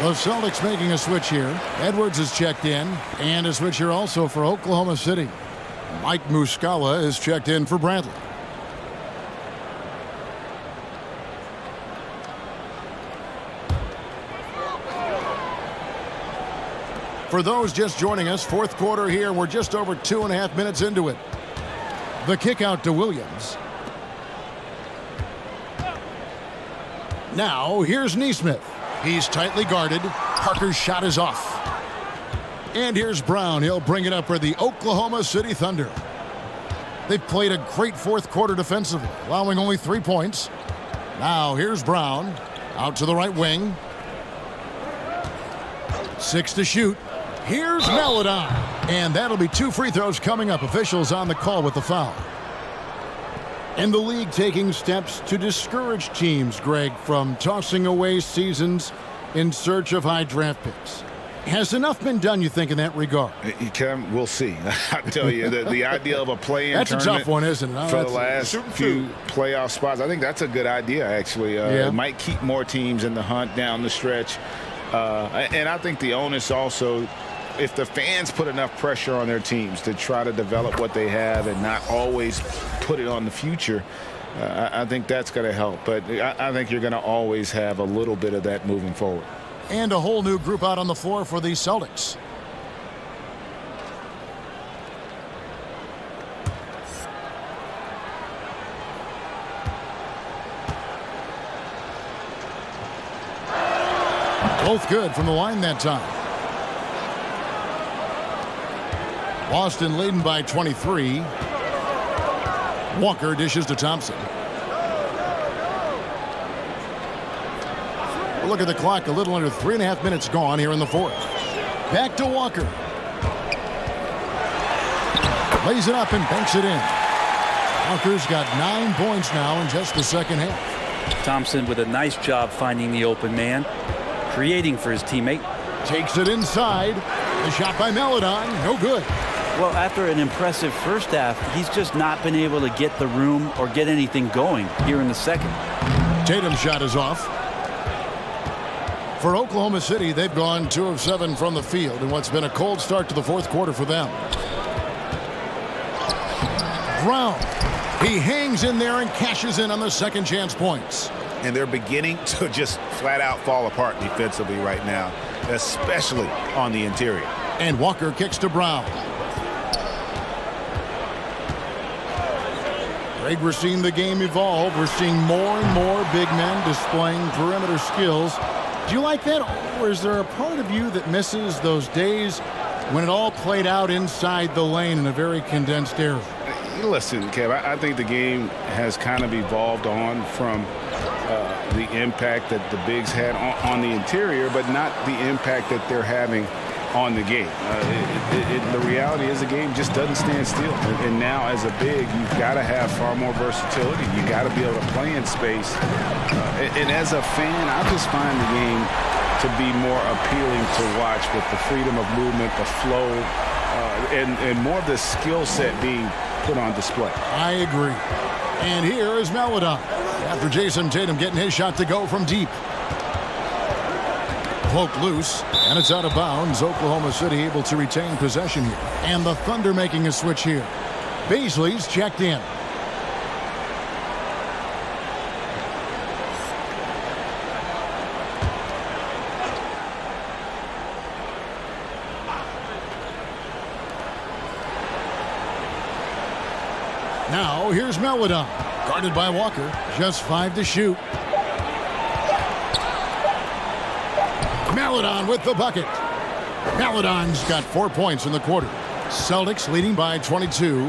The Celtics making a switch here. Edwards is checked in, and a switch here also for Oklahoma City. Mike Muscala is checked in for Bradley. For those just joining us, fourth quarter here. We're just over 2.5 minutes into it. The kick out to Williams. Now here's Neesmith. He's tightly guarded. Parker's shot is off. And here's Brown. He'll bring it up for the Oklahoma City Thunder. They've played a great fourth quarter defensively, allowing only 3 points. Now here's Brown. Out to the right wing. 6 to shoot. Here's Maledon. And that'll be 2 free throws coming up. Officials on the call with the foul. And the league taking steps to discourage teams, Greg, from tossing away seasons in search of high draft picks. Has enough been done, you think, in that regard? We'll see. I tell you, the idea of a play-in that's tournament a tough one, isn't it? for the last few playoff spots, I think that's a good idea, actually. It might keep more teams in the hunt down the stretch. And I think the onus also, if the fans put enough pressure on their teams to try to develop what they have and not always put it on the future, I think that's going to help. But I think you're going to always have a little bit of that moving forward. And a whole new group out on the floor for the Celtics. Both good from the line that time. Boston leading by 23. Walker dishes to Thompson. Look at the clock, a little under 3.5 minutes gone here in the fourth. Back to Walker. Lays it up and banks it in. Walker's got 9 points now in just the second half. Thompson with a nice job finding the open man, creating for his teammate. Takes it inside. The shot by Maledon, no good. Well, after an impressive first half, he's just not been able to get the room or get anything going here in the second. Tatum's shot is off. For Oklahoma City, they've gone 2 of 7 from the field in what's been a cold start to the fourth quarter for them. Brown. He hangs in there and cashes in on the second chance points. And they're beginning to just flat out fall apart defensively right now, especially on the interior. And Walker kicks to Brown. Greg, we're seeing the game evolve. We're seeing more and more big men displaying perimeter skills. Do you like that? Or is there a part of you that misses those days when it all played out inside the lane in a very condensed area? Listen, Kev, I think the game has kind of evolved on from the impact that the bigs had on the interior, but not the impact that they're having on the game. The reality is the game just doesn't stand still. And now as a big, you've got to have far more versatility. You got to be able to play in space. And as a fan, I just find the game to be more appealing to watch with the freedom of movement, the flow, and more of the skill set being put on display. I agree. And here is Maledon after Jason Tatum getting his shot to go from deep. Poked loose, and it's out of bounds. Oklahoma City able to retain possession here. And the Thunder making a switch here. Baisley's checked in. Now here's Maledon, guarded by Walker. Just 5 to shoot. Maledon with the bucket. Maledon's got 4 points in the quarter. Celtics leading by 22.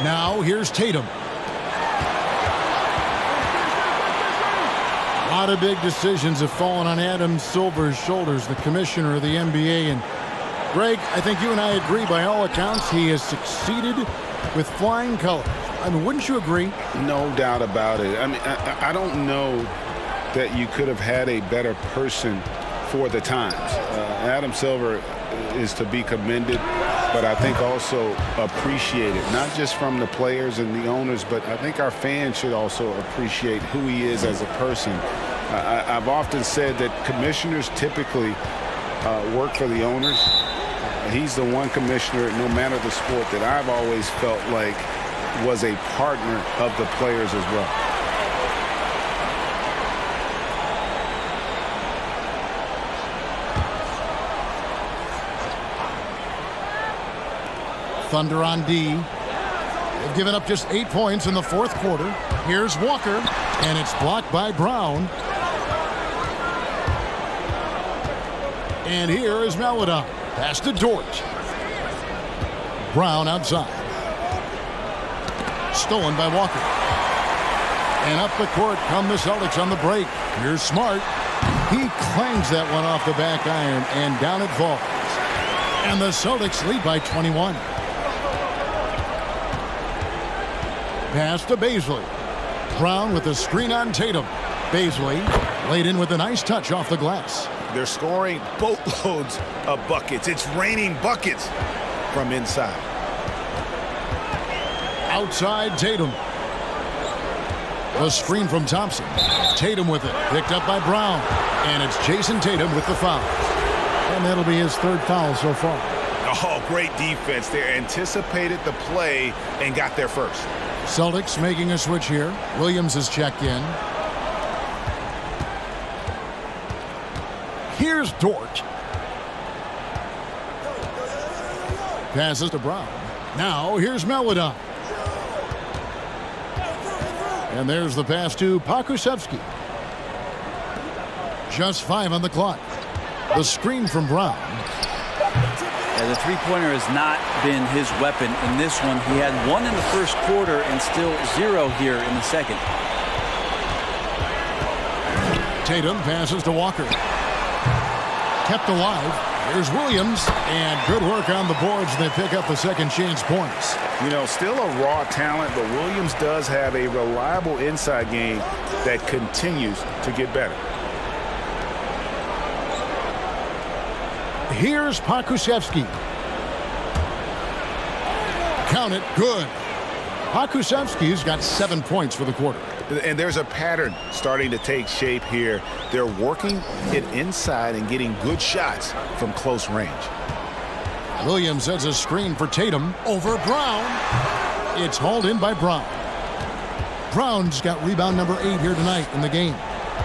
Now here's Tatum. A lot of big decisions have fallen on Adam Silver's shoulders, the commissioner of the NBA. And Greg, I think you and I agree by all accounts he has succeeded with flying colors. I mean, wouldn't you agree? No doubt about it. I mean, I don't know that you could have had a better person for the times. Adam Silver is to be commended, but I think also appreciated, not just from the players and the owners, but I think our fans should also appreciate who he is as a person. I've often said that commissioners typically work for the owners. He's the one commissioner, no matter the sport, that I've always felt like was a partner of the players as well. Thunder on D. They've given up just 8 points in the fourth quarter. Here's Walker, and it's blocked by Brown. And here is Maledon. Pass to Dort. Brown outside. Stolen by Walker. And up the court come the Celtics on the break. Here's Smart. He clangs that one off the back iron, and down it falls. And the Celtics lead by 21. Pass to Baisley. Brown with a screen on Tatum. Baisley laid in with a nice touch off the glass. They're scoring boatloads of buckets. It's raining buckets from inside. Outside Tatum. A screen from Thompson. Tatum with it. Picked up by Brown. And it's Jason Tatum with the foul. And that'll be his third foul so far. Oh, great defense. They anticipated the play and got there first. Celtics making a switch here. Williams is checked in. Here's Dort. Passes to Brown. Now here's Maledon. And there's the pass to Pokusevski. Just 5 on the clock. The screen from Brown. Yeah, the three-pointer has not been his weapon in this one. He had 1 in the first quarter and still 0 here in the second. Tatum passes to Walker. Kept alive. Here's Williams, and good work on the boards. They pick up the second chance points. You know, still a raw talent, but Williams does have a reliable inside game that continues to get better. Here's Pokusevski. Count it. Good. Pokusevski's got 7 points for the quarter. And there's a pattern starting to take shape here. They're working it inside and getting good shots from close range. Williams sets a screen for Tatum over Brown. It's hauled in by Brown. Brown's got rebound number 8 here tonight in the game.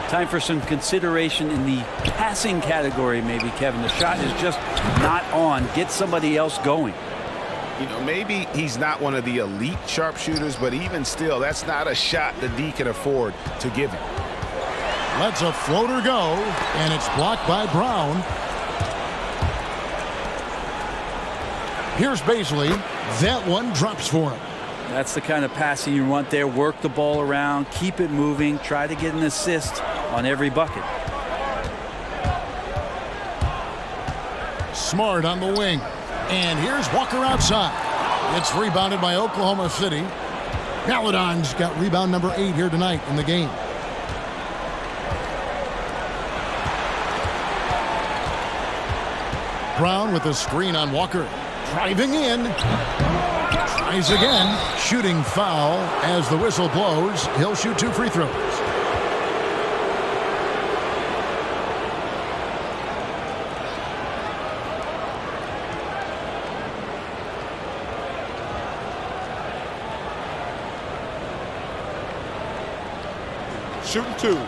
Time for some consideration in the passing category, maybe, Kevin. The shot is just not on. Get somebody else going. You know, maybe he's not one of the elite sharpshooters, but even still, that's not a shot the D can afford to give him. Lets a floater go, and it's blocked by Brown. Here's Baisley. That one drops for him. That's the kind of passing you want there. Work the ball around, keep it moving, try to get an assist on every bucket. Smart on the wing. And here's Walker outside. It's rebounded by Oklahoma City. Paladon's got rebound number 8 here tonight in the game. Brown with a screen on Walker. Driving in. Tries again. Shooting foul as the whistle blows. He'll shoot 2 free throws. Shooting 2.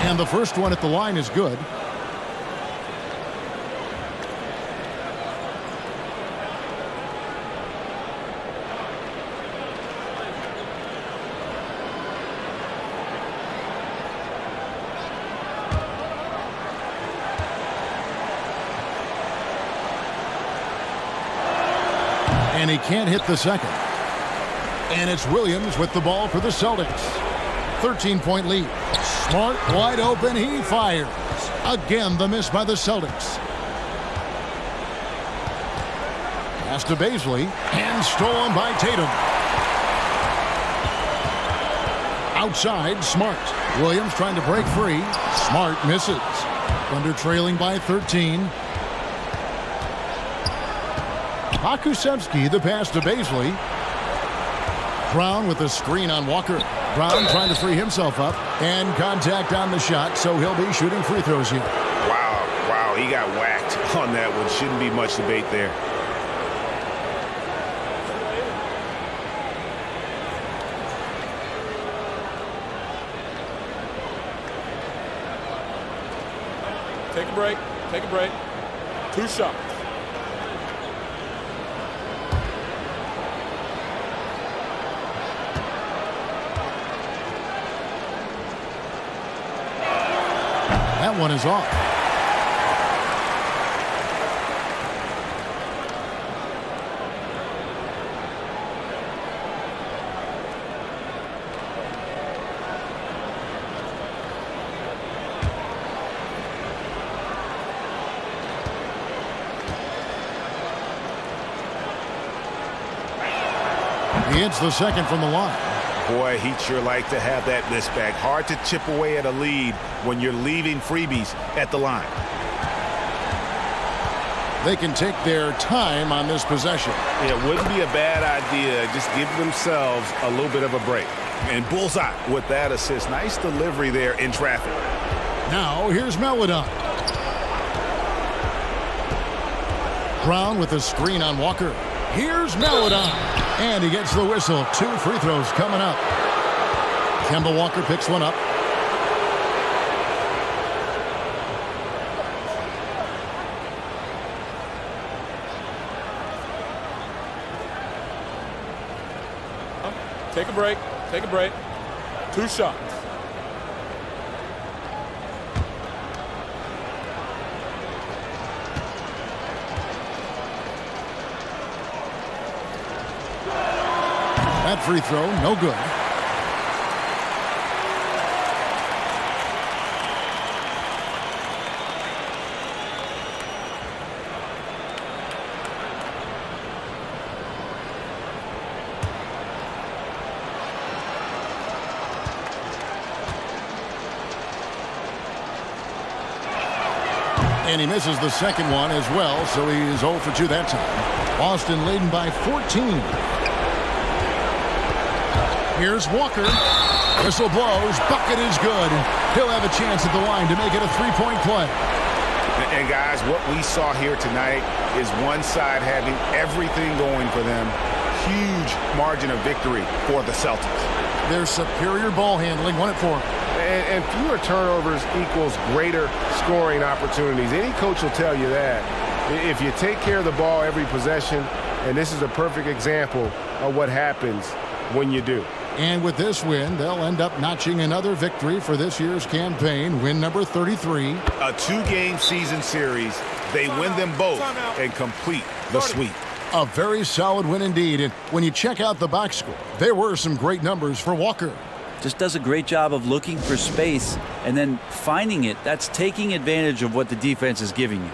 And the first one at the line is good. And he can't hit the second. And it's Williams with the ball for the Celtics. 13-point lead. Smart, wide open, he fires. Again, the miss by the Celtics. Pass to Baisley, and stolen by Tatum. Outside, Smart. Williams trying to break free. Smart misses. Thunder trailing by 13. Pokusevski, the pass to Baisley. Brown with a screen on Walker. Brown trying to free himself up, and contact on the shot, so he'll be shooting free throws here. Wow, he got whacked on that one. Shouldn't be much debate there. Take a break. 2 shots. That one is off. He hits the second from the line. Boy, he'd sure like to have that miss back. Hard to chip away at a lead when you're leaving freebies at the line. They can take their time on this possession. It wouldn't be a bad idea. Just give themselves a little bit of a break. And bullseye with that assist. Nice delivery there in traffic. Now here's Melodon. Brown with a screen on Walker. Here's Melodon. And he gets the whistle. 2 free throws coming up. Kemba Walker picks one up. Take a break. 2 shots. That free throw, no good. And he misses the second one as well, so he is 0 for 2 that time. Boston leading by 14. Here's Walker. Whistle blows. Bucket is good. He'll have a chance at the line to make it a 3-point play. And guys, what we saw here tonight is one side having everything going for them. Huge margin of victory for the Celtics. Their superior ball handling won it for them. And fewer turnovers equals greater scoring opportunities. Any coach will tell you that. If you take care of the ball every possession, and this is a perfect example of what happens when you do. And with this win, they'll end up notching another victory for this year's campaign, win number 33. A 2-game season series. They win them both and complete the sweep. A very solid win indeed. And when you check out the box score, there were some great numbers for Walker. Just does a great job of looking for space and then finding it. That's taking advantage of what the defense is giving you.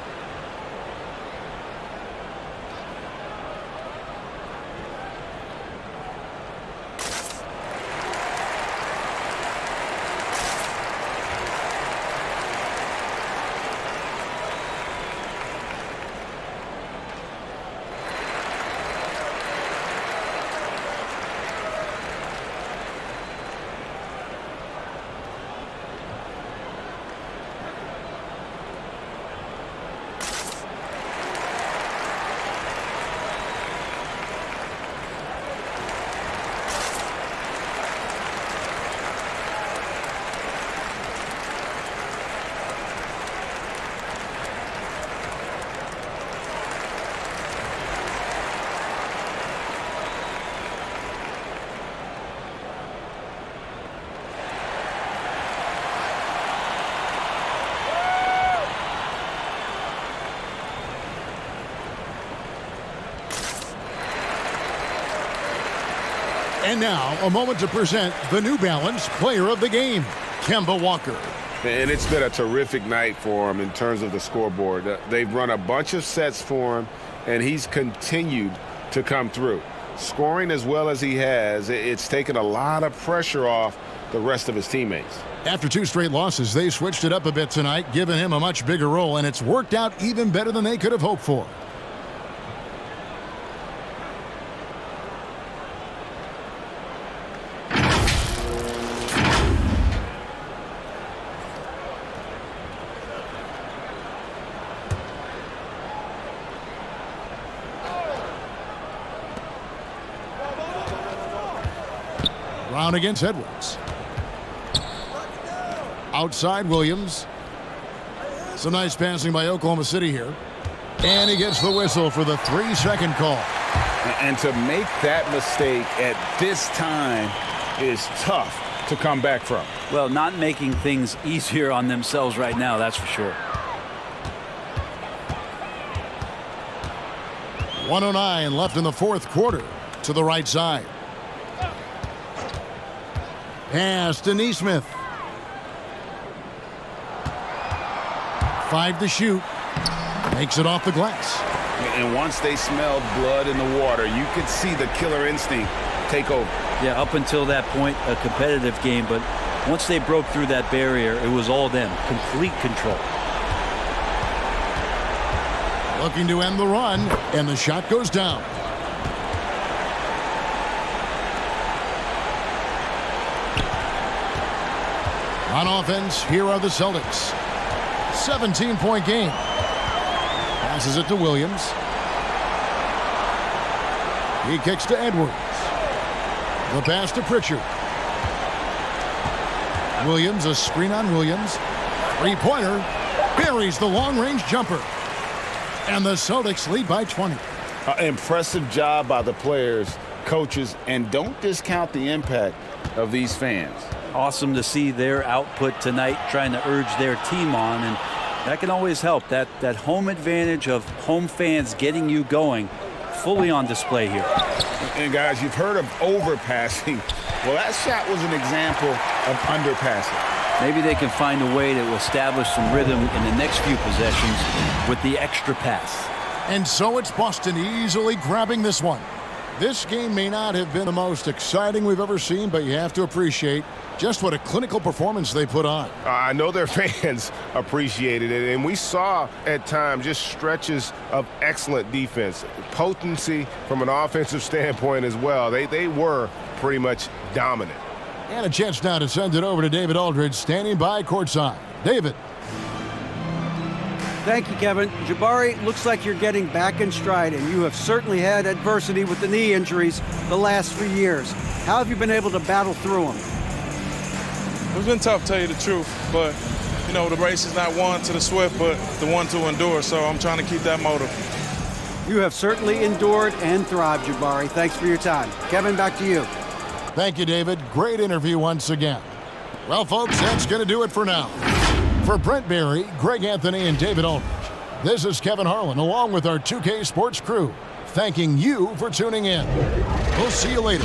And now, a moment to present the New Balance Player of the Game, Kemba Walker. And it's been a terrific night for him in terms of the scoreboard. They've run a bunch of sets for him, and he's continued to come through. Scoring as well as he has, it's taken a lot of pressure off the rest of his teammates. After 2 straight losses, they switched it up a bit tonight, giving him a much bigger role, and it's worked out even better than they could have hoped for. Brown against Edwards. Outside Williams. Some nice passing by Oklahoma City here. And he gets the whistle for the 3-second call. And to make that mistake at this time is tough to come back from. Well, not making things easier on themselves right now, that's for sure. 1:09 left in the 4th quarter. To the right side. Pass to Nesmith. 5 to shoot. Makes it off the glass. And once they smelled blood in the water, you could see the killer instinct take over. Yeah, up until that point, a competitive game, but once they broke through that barrier, it was all them. Complete control. Looking to end the run, and the shot goes down. On offense, here are the Celtics. 17-point game. Passes it to Williams. He kicks to Edwards. The pass to Pritchard. Williams, a screen on Williams. 3-pointer. Buries the long-range jumper. And the Celtics lead by 20. Impressive job by the players, coaches, and don't discount the impact of these fans. Awesome to see their output tonight, trying to urge their team on, and that can always help. That home advantage of home fans getting you going, fully on display here. And guys, you've heard of overpassing. Well, that shot was an example of underpassing. Maybe they can find a way to establish some rhythm in the next few possessions with the extra pass. And so it's Boston easily grabbing this one. This game may not have been the most exciting we've ever seen, but you have to appreciate just what a clinical performance they put on. I know their fans appreciated it, and we saw at times just stretches of excellent defense, potency from an offensive standpoint as well. They were pretty much dominant. And a chance now to send it over to David Aldridge, standing by courtside. David. Thank you, Kevin. Jabari, looks like you're getting back in stride, and you have certainly had adversity with the knee injuries the last 3 years. How have you been able to battle through them? It's been tough, to tell you the truth, but, you know, the race is not won to the swift, but the one to endure, so I'm trying to keep that motive. You have certainly endured and thrived, Jabari. Thanks for your time. Kevin, back to you. Thank you, David. Great interview once again. Well, folks, that's going to do it for now. For Brent Berry, Greg Anthony, and David Aldridge, this is Kevin Harlan along with our 2K Sports crew, thanking you for tuning in. We'll see you later.